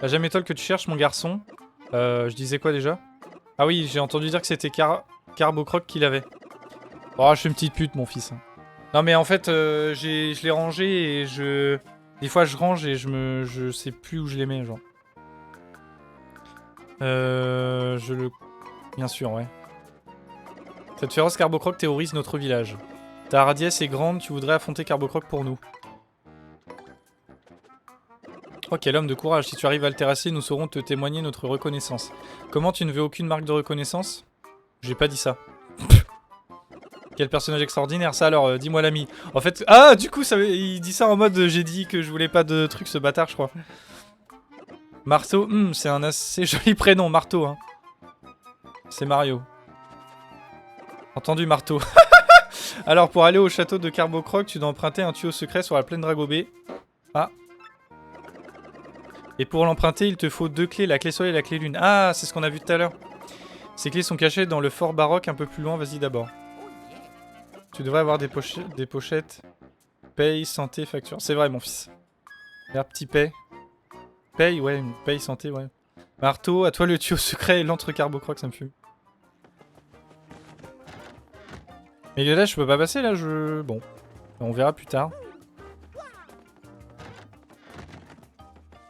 La gemme étoile que tu cherches, mon garçon. Je disais quoi déjà? Ah oui, j'ai entendu dire que c'était Carbocroc qui l'avait. Oh, je suis une petite pute, mon fils. Non mais en fait, je l'ai rangé et je... Des fois je range et je sais plus où je les mets, genre. Bien sûr, ouais. Cette féroce Carbocroc terrorise notre village. Ta hardiesse est grande, tu voudrais affronter Carbocroc pour nous. Oh, quel homme de courage. Si tu arrives à le terrasser, nous saurons te témoigner notre reconnaissance. Comment tu ne veux aucune marque de reconnaissance? J'ai pas dit ça. Quel personnage extraordinaire, ça alors, dis-moi l'ami. En fait, ah, du coup, il dit ça en mode j'ai dit que je voulais pas de truc, ce bâtard, je crois. Marteau, c'est un assez joli prénom, Marteau, hein. C'est Mario. Entendu, Marteau. Alors, pour aller au château de Carbocroc, tu dois emprunter un tuyau secret sur la plaine Dragobé. Ah. Et pour l'emprunter, il te faut 2 clés, la clé soleil et la clé lune. Ah, c'est ce qu'on a vu tout à l'heure. Ces clés sont cachées dans le fort baroque un peu plus loin, vas-y d'abord. Tu devrais avoir des pochettes. Paye, santé, facture. C'est vrai, mon fils. Regarde, petit paye. Paye, ouais, paye, santé, ouais. Marteau, à toi le tuyau secret et l'entre Carbocroc, ça me fume. Mais là, je peux pas passer, là, Bon. On verra plus tard.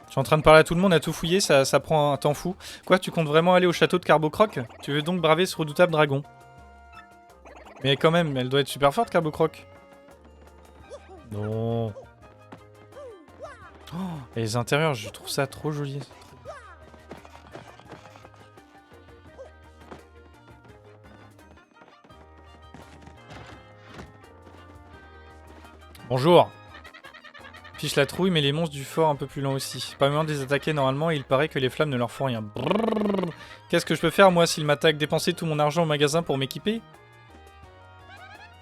Je suis en train de parler à tout le monde, à tout fouiller, ça prend un temps fou. Quoi, tu comptes vraiment aller au château de Carbocroc? Tu veux donc braver ce redoutable dragon? Mais quand même, elle doit être super forte, Carbocroc. Non. Oh, et les intérieurs, je trouve ça trop joli. Bonjour. Fiche la trouille, mais les monstres du fort un peu plus loin aussi. Pas moyen de les attaquer normalement et il paraît que les flammes ne leur font rien. Qu'est-ce que je peux faire moi s'ils m'attaquent? Dépenser tout mon argent au magasin pour m'équiper?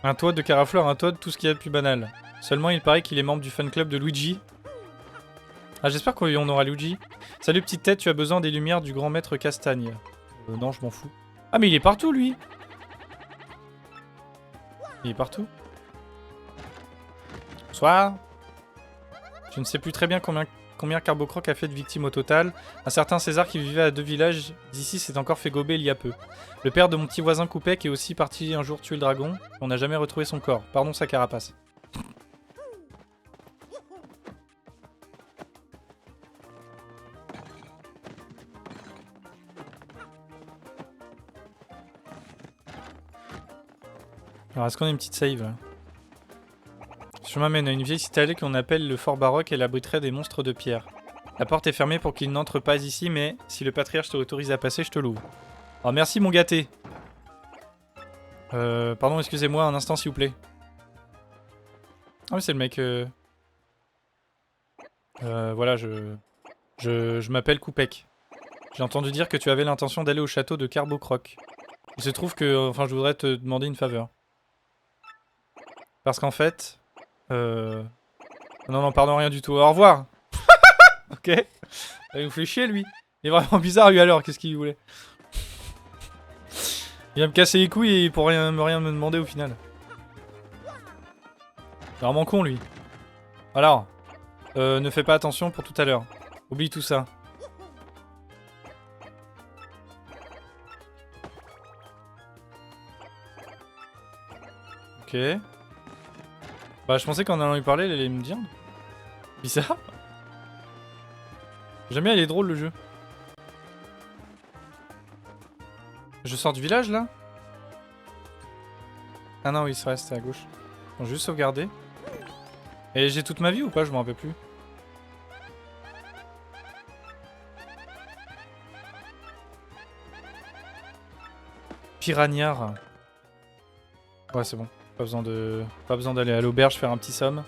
Un toad de carafleur, un toad, tout ce qu'il y a de plus banal. Seulement il paraît qu'il est membre du fan club de Luigi. Ah j'espère qu'on aura Luigi. Salut petite tête, tu as besoin des lumières du grand maître Castagne. Non je m'en fous. Ah mais il est partout lui. Il est partout. Bonsoir. Je ne sais plus très bien combien Carbocroc a fait de victimes au total. Un certain César qui vivait à 2 villages d'ici s'est encore fait gober il y a peu. Le père de mon petit voisin Coupec est aussi parti un jour tuer le dragon. On n'a jamais retrouvé son corps. Pardon sa carapace. Alors est-ce qu'on a une petite save là? Je m'amène à une vieille citadelle qu'on appelle le fort baroque et elle abriterait des monstres de pierre. La porte est fermée pour qu'ils n'entrent pas ici, mais si le patriarche t'autorise à passer, je te l'ouvre. Oh merci mon gâté. Pardon, excusez-moi un instant s'il vous plaît. Ah oui c'est le mec... voilà, je m'appelle Coupec. J'ai entendu dire que tu avais l'intention d'aller au château de Carbocroc. Il se trouve que... Enfin, je voudrais te demander une faveur. Parce qu'en fait... Non, pardon, rien du tout. Au revoir. Ok. Il vous fait chier, lui. Il est vraiment bizarre, lui, alors. Qu'est-ce qu'il voulait? Il va me casser les couilles et pour rien me demander, au final. C'est vraiment con, lui. Alors. Ne fais pas attention pour tout à l'heure. Oublie tout ça. Bah, je pensais qu'en allant lui parler, elle allait me dire. Bizarre. J'aime bien, il est drôle le jeu. Je sors du village là? Ah non, oui, c'est vrai, c'était à gauche. Bon, je vais juste sauvegarder. Et j'ai toute ma vie ou pas? Je m'en rappelle plus. Piranhard. Ouais, c'est bon. Pas besoin d'aller à l'auberge faire un petit somme.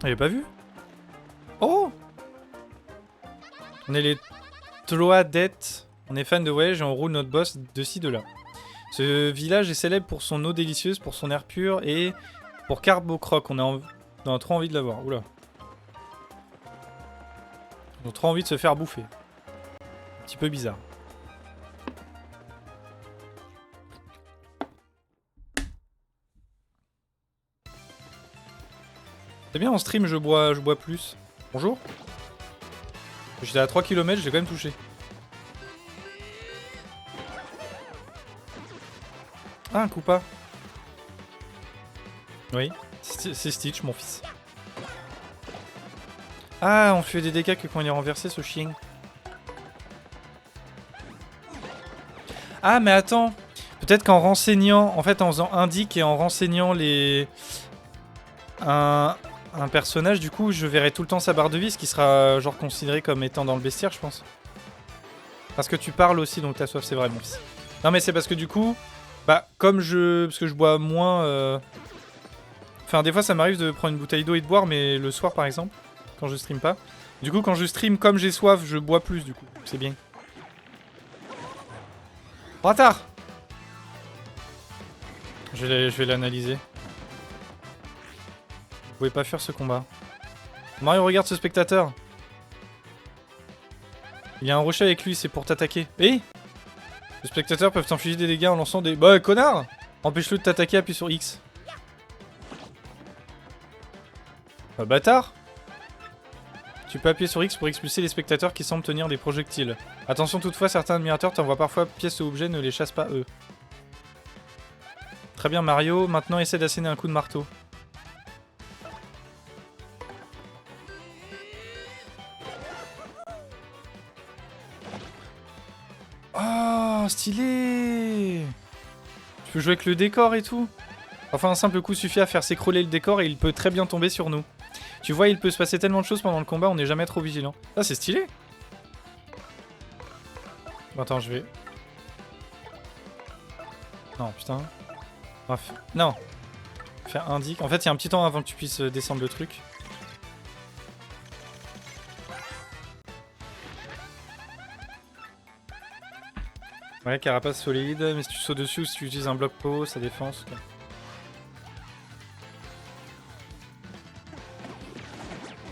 Elle est pas vue? Oh! On est les Troadettes. On est fan de voyage et on roule notre boss de ci, de là. Ce village est célèbre pour son eau délicieuse, pour son air pur et pour Carbocroc. On a trop envie de la voir. Oula. On a trop envie de se faire bouffer. Un petit peu bizarre. C'est bien en stream, je bois plus. Bonjour. J'étais à 3 km, j'ai quand même touché. Ah, un Koopa. Oui, c'est Stitch, mon fils. Ah, on fait des dégâts que quand il est renversé, ce chien. Ah, mais attends. Peut-être qu'en renseignant, en fait, en faisant indique et en renseignant les... Un personnage, du coup, je verrai tout le temps sa barre de vie, ce qui sera genre considéré comme étant dans le bestiaire, je pense. Parce que tu parles aussi, donc t'as soif, c'est vrai, mon fils. Non, mais c'est parce que du coup, bah, comme parce que je bois moins... Enfin, des fois, ça m'arrive de prendre une bouteille d'eau et de boire, mais le soir, par exemple, quand je stream pas. Du coup, quand je stream, comme j'ai soif, je bois plus, du coup. C'est bien. Retard! Je vais l'analyser. Vous pouvez pas fuir ce combat. Mario, regarde ce spectateur. Il y a un rocher avec lui, c'est pour t'attaquer. Eh? Les spectateurs peuvent t'infliger des dégâts en lançant des... Bah, connard! Empêche-le de t'attaquer, appuie sur X. Bah, bâtard! Tu peux appuyer sur X pour expulser les spectateurs qui semblent tenir des projectiles. Attention toutefois, certains admirateurs t'envoient parfois pièces ou objets, ne les chassent pas eux. Très bien Mario, maintenant essaie d'asséner un coup de marteau. Oh, stylé! Tu peux jouer avec le décor et tout. Enfin, un simple coup suffit à faire s'écrouler le décor et il peut très bien tomber sur nous. Tu vois, il peut se passer tellement de choses pendant le combat, on n'est jamais trop vigilant. Ah, c'est stylé! Bon, attends, je vais... Non, putain. Bref. Non. Faire indique. En fait, il y a un petit temps avant que tu puisses descendre le truc. Ouais, carapace solide, mais si tu sautes dessus ou si tu utilises un bloc pot, ça défense. Okay.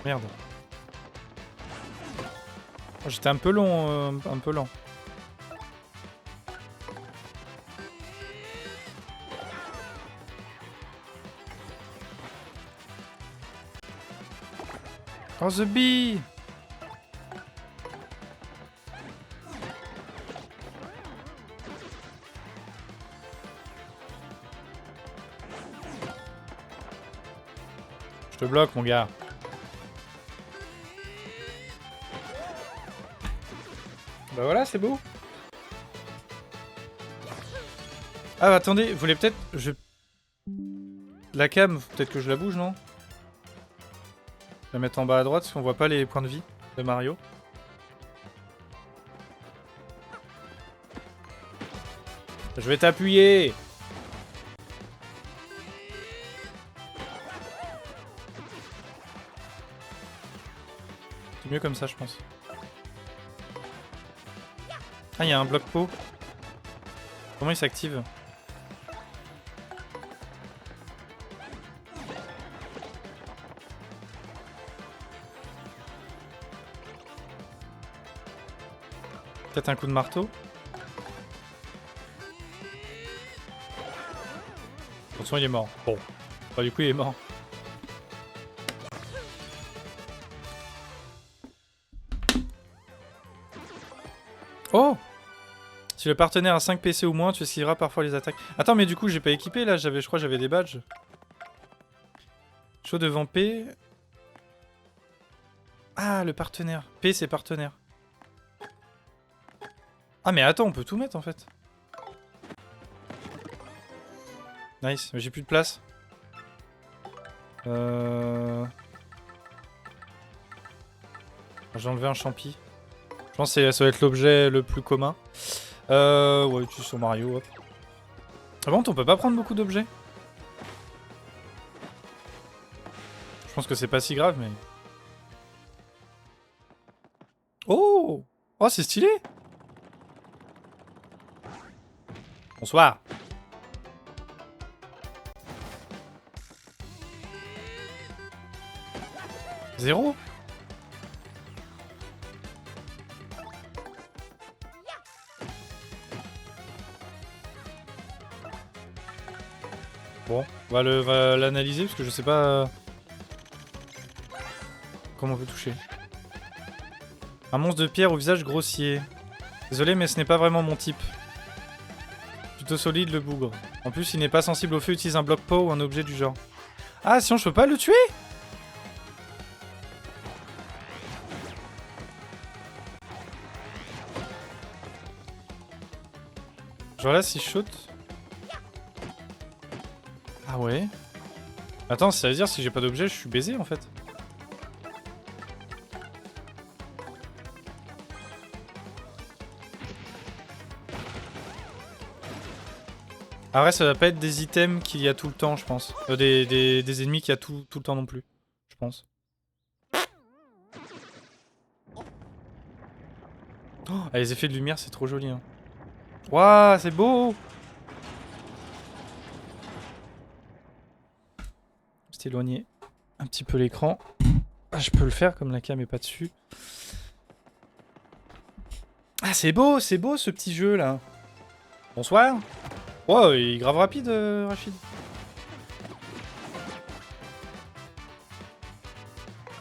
Merde. Oh, j'étais un peu long, un peu lent. Oh, the bee! Je te bloque, mon gars. Bah voilà, c'est beau. Ah, bah, attendez, vous voulez peut-être... La cam, peut-être que je la bouge, non? Je vais la mettre en bas à droite, parce qu'on voit pas les points de vie de Mario. Je vais t'appuyer! C'est mieux comme ça, je pense. Ah, il y a un bloc pot. Comment il s'active? Peut-être un coup de marteau? Attention, il est mort. Bon. Bah, du coup, il est mort. Si le partenaire a 5 PC ou moins, tu esquiveras parfois les attaques. Attends, mais du coup, j'ai pas équipé là, je crois que j'avais des badges. Chaud devant P. Ah, le partenaire. P, c'est partenaire. Ah, mais attends, on peut tout mettre en fait. Nice, mais j'ai plus de place. J'ai enlevé un champi. Je pense que ça va être l'objet le plus commun. Ouais, tu sur Mario, hop. Ah bon, on peut pas prendre beaucoup d'objets? Je pense que c'est pas si grave, mais... Oh! Oh, c'est stylé! Bonsoir! Zéro? Bon, on va l'analyser parce que je sais pas comment on peut toucher. Un monstre de pierre au visage grossier. Désolé, mais ce n'est pas vraiment mon type. Plutôt solide le bougre. En plus, il n'est pas sensible au feu, utilise un bloc pot ou un objet du genre. Ah, sinon je peux pas le tuer? Genre là, si je saute... Ah ouais. Attends, ça veut dire si j'ai pas d'objet, je suis baisé en fait. Ah ouais, ça va pas être des items qu'il y a tout le temps, je pense. Des ennemis qu'il y a tout le temps non plus, je pense. Oh, ah, les effets de lumière, c'est trop joli. Hein. Waouh, c'est beau! C'est éloigné un petit peu l'écran. Ah, je peux le faire comme la cam est pas dessus. Ah, c'est beau ce petit jeu là. Bonsoir. Wow, il est grave rapide, Rachid.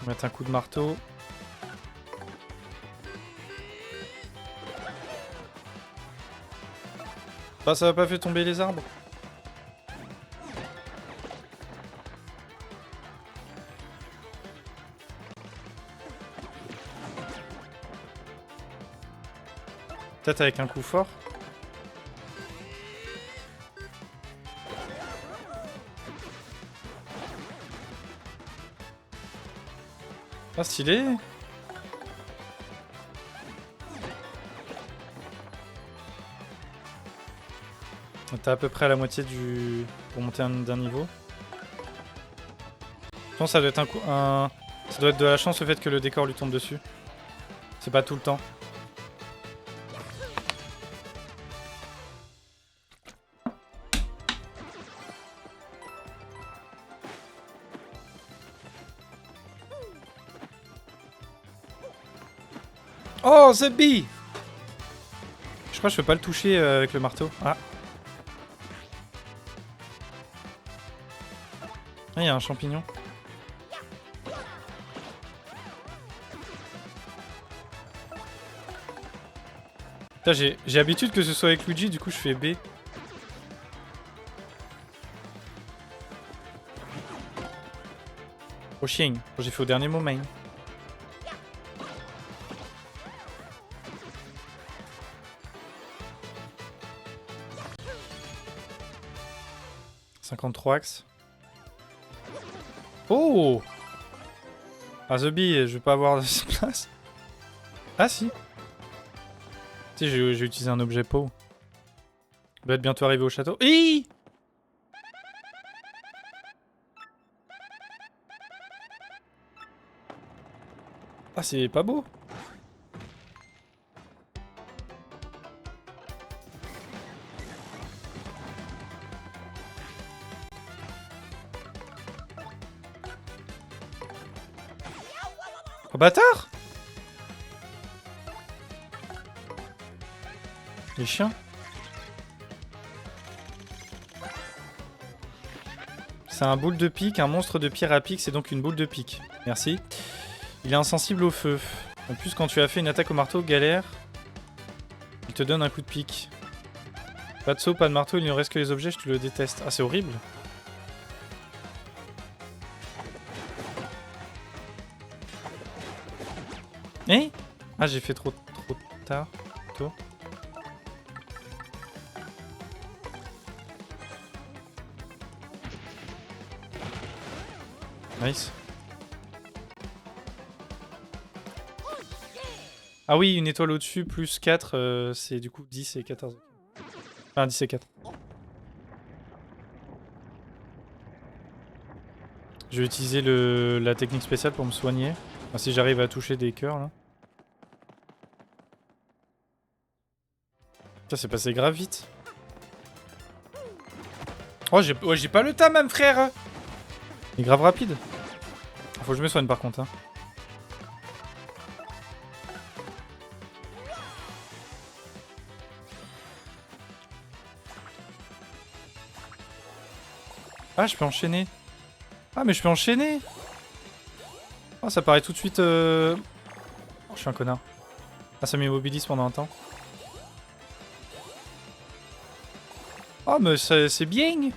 On va mettre un coup de marteau. Ah, ça va pas fait tomber les arbres. Peut-être avec un coup fort. Ah, stylé. T'as à peu près à la moitié du... pour monter d'un niveau. Je pense que ça doit être ça doit être de la chance le fait que le décor lui tombe dessus. C'est pas tout le temps. Oh, The Bee! Je crois que je peux pas le toucher avec le marteau. Ah. Ah, il y a un champignon. J'ai l'habitude que ce soit avec Luigi, du coup je fais B. Oh chien, j'ai fait au dernier moment. « 53 axes. Oh! Ah, The Bee, je vais pas avoir de place. Ah si. Tu sais, j'ai utilisé un objet pot. Il va être bientôt arrivé au château. Hi! Ah, c'est pas beau. Oh bâtard! Les chiens. C'est un boule de pique, un monstre de pierre à pique, c'est donc une boule de pique. Merci. Il est insensible au feu. En plus, quand tu as fait une attaque au marteau, galère, il te donne un coup de pique. Pas de seau, pas de marteau, il ne reste que les objets, je te le déteste. Ah, c'est horrible. Eh? Ah, j'ai fait trop tard. Tôt. Nice. Ah oui, une étoile au-dessus, plus 4, c'est du coup 10 et 14. Enfin, 10 et 4. Je vais utiliser la technique spéciale pour me soigner. Enfin, si j'arrive à toucher des cœurs, là. Ça s'est passé grave vite. Oh, j'ai pas le temps, même frère. Il est grave rapide. Faut que je me soigne par contre. Hein. Ah, je peux enchaîner. Ah, mais je peux enchaîner. Oh, ça paraît tout de suite... Oh, je suis un connard. Ah, ça m'immobilise pendant un temps. Oh, mais c'est bien.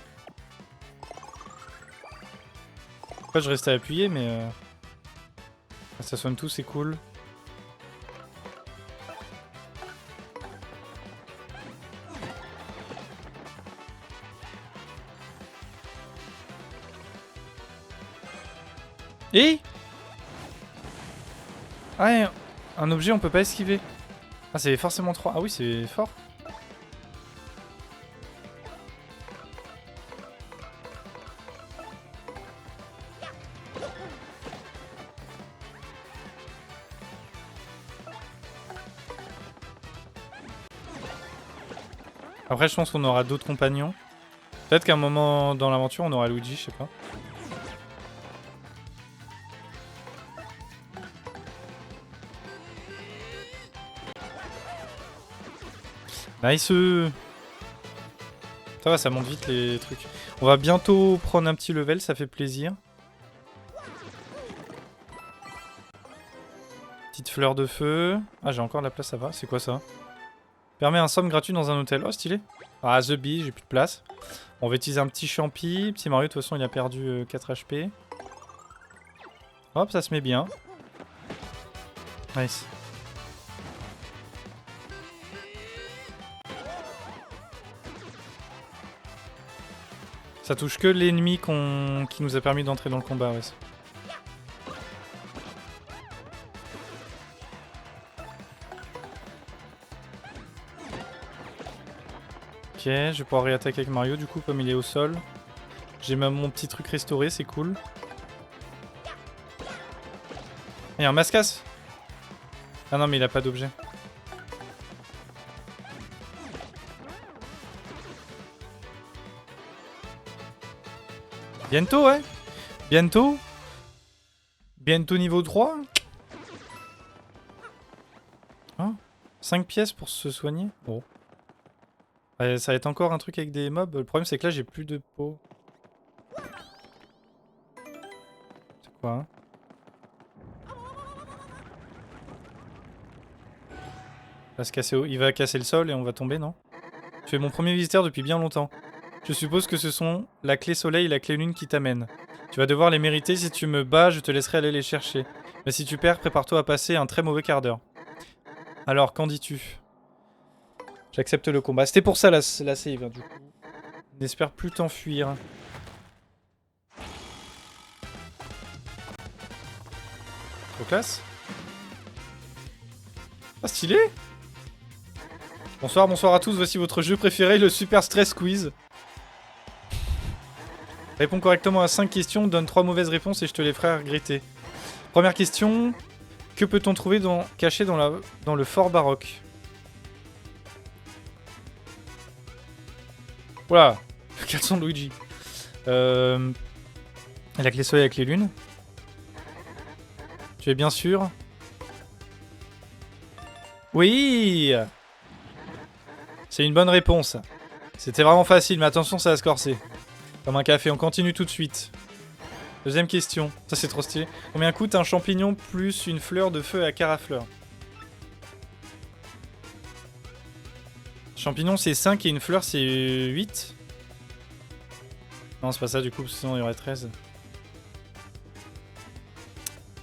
En fait, je restais appuyé, mais... Ça soigne tout, c'est cool. Et ah, un objet on peut pas esquiver. Ah, c'est forcément 3. Ah oui, c'est fort. Après, je pense qu'on aura d'autres compagnons. Peut-être qu'à un moment dans l'aventure, on aura Luigi, je sais pas. Nice. Ça va, ça monte vite les trucs. On va bientôt prendre un petit level, ça fait plaisir. Petite fleur de feu. Ah, j'ai encore de la place, ça va. C'est quoi ça? Permet un somme gratuit dans un hôtel. Oh, stylé. Ah, The Bee, j'ai plus de place. On va utiliser un petit champi. Petit Mario, de toute façon, il a perdu 4 HP. Hop, ça se met bien. Nice. Ça touche que l'ennemi qui nous a permis d'entrer dans le combat, ouais. Ok, je vais pouvoir réattaquer avec Mario du coup comme il est au sol. J'ai même mon petit truc restauré, c'est cool. Il y a un Mascas. Ah non mais il a pas d'objet. Bientôt ouais. Bientôt. Bientôt niveau 3. Hein 5 pièces pour se soigner. Bon. Ça va être encore un truc avec des mobs. Le problème c'est que là j'ai plus de peau. C'est quoi hein? Il va casser le sol et on va tomber, non? Tu es mon premier visiteur depuis bien longtemps. Je suppose que ce sont la clé soleil et la clé lune qui t'amènent. Tu vas devoir les mériter, si tu me bats, je te laisserai aller les chercher. Mais si tu perds, prépare-toi à passer un très mauvais quart d'heure. Alors, qu'en dis-tu? J'accepte le combat. C'était pour ça la save, hein, du coup. N'espère plus t'enfuir. Trop classe. Ah, stylé. Bonsoir, bonsoir à tous. Voici votre jeu préféré, le Super Stress Quiz. Réponds correctement à 5 questions, donne 3 mauvaises réponses et je te les ferai regretter. Première question. Que peut-on trouver caché dans le fort baroque? Voilà. Quels sont Luigi? La clé soleil avec les lunes. Tu es bien sûr? Oui! C'est une bonne réponse. C'était vraiment facile, mais attention, ça va se corser. Comme un café, on continue tout de suite. Deuxième question. Ça, c'est trop stylé. Combien coûte un champignon plus une fleur de feu à carafleur? Champignon c'est 5 et une fleur c'est 8. Non c'est pas ça du coup, parce que sinon il y aurait 13.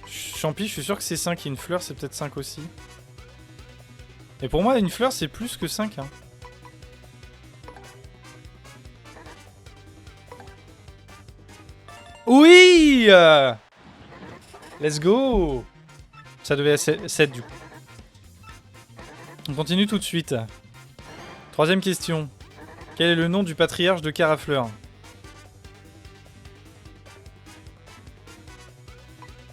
Champi, je suis sûr que c'est 5 et une fleur c'est peut-être 5 aussi. Et pour moi une fleur c'est plus que 5 hein. Oui let's go. Ça devait être 7 du coup. On continue tout de suite. Troisième question. Quel est le nom du patriarche de Carafleur?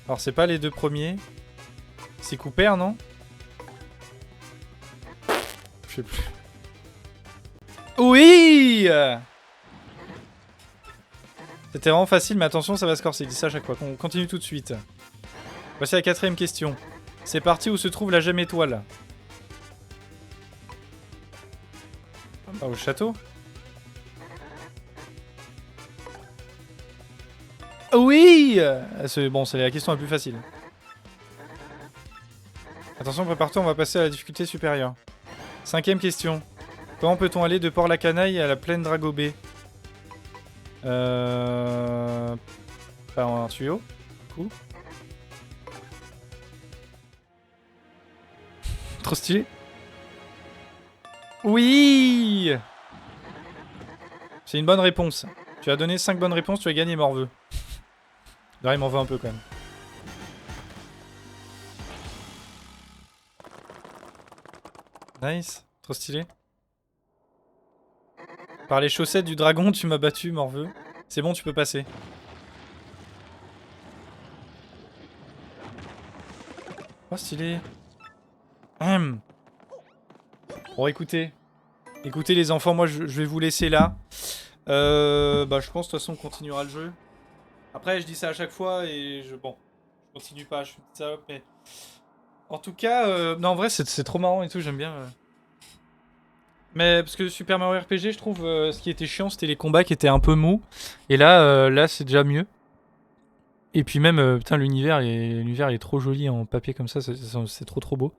Alors c'est pas les deux premiers. C'est Cooper, non? Je sais plus. Oui! C'était vraiment facile, mais attention, ça va se corser. Il dit ça à chaque fois. On continue tout de suite. Voici la quatrième question. C'est parti, où se trouve la gemme étoile? Bah, au château. Oui! Bon, c'est la question la plus facile. Attention, prépare-toi, on va passer à la difficulté supérieure. Cinquième question. Comment peut-on aller de Port-la-Canaille à la plaine Dragobé? Par un tuyau, du coup. Trop stylé. Oui! C'est une bonne réponse. Tu as donné 5 bonnes réponses, tu as gagné Morveux. D'ailleurs, il m'en veut un peu quand même. Nice, trop stylé. Par les chaussettes du dragon, tu m'as battu, Morveux. C'est bon, tu peux passer. Oh, stylé. Bon, écoutez. Écoutez, les enfants, moi, je vais vous laisser là. Bah, je pense, de toute façon, on continuera le jeu. Après, je dis ça à chaque fois et bon, je continue pas, je suis une salope, mais... En tout cas, non, en vrai, c'est trop marrant et tout, j'aime bien. Mais parce que Super Mario RPG, je trouve, ce qui était chiant, c'était les combats qui étaient un peu mous. Et là, là c'est déjà mieux. Et puis même, putain, l'univers est trop joli en papier comme ça, c'est trop beau.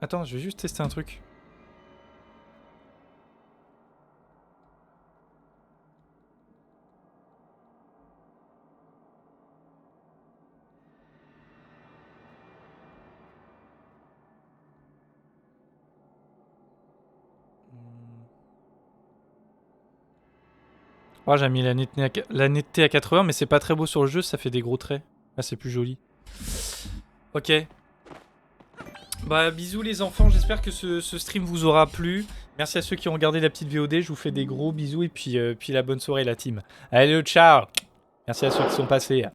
Attends, je vais juste tester un truc. Oh, j'ai mis la netteté à 80, mais c'est pas très beau sur le jeu, ça fait des gros traits. Là, c'est plus joli. Ok. Bah, bisous les enfants, j'espère que ce stream vous aura plu. Merci à ceux qui ont regardé la petite VOD, je vous fais des gros bisous et puis la bonne soirée la team. Allez, ciao! Merci à ceux qui sont passés.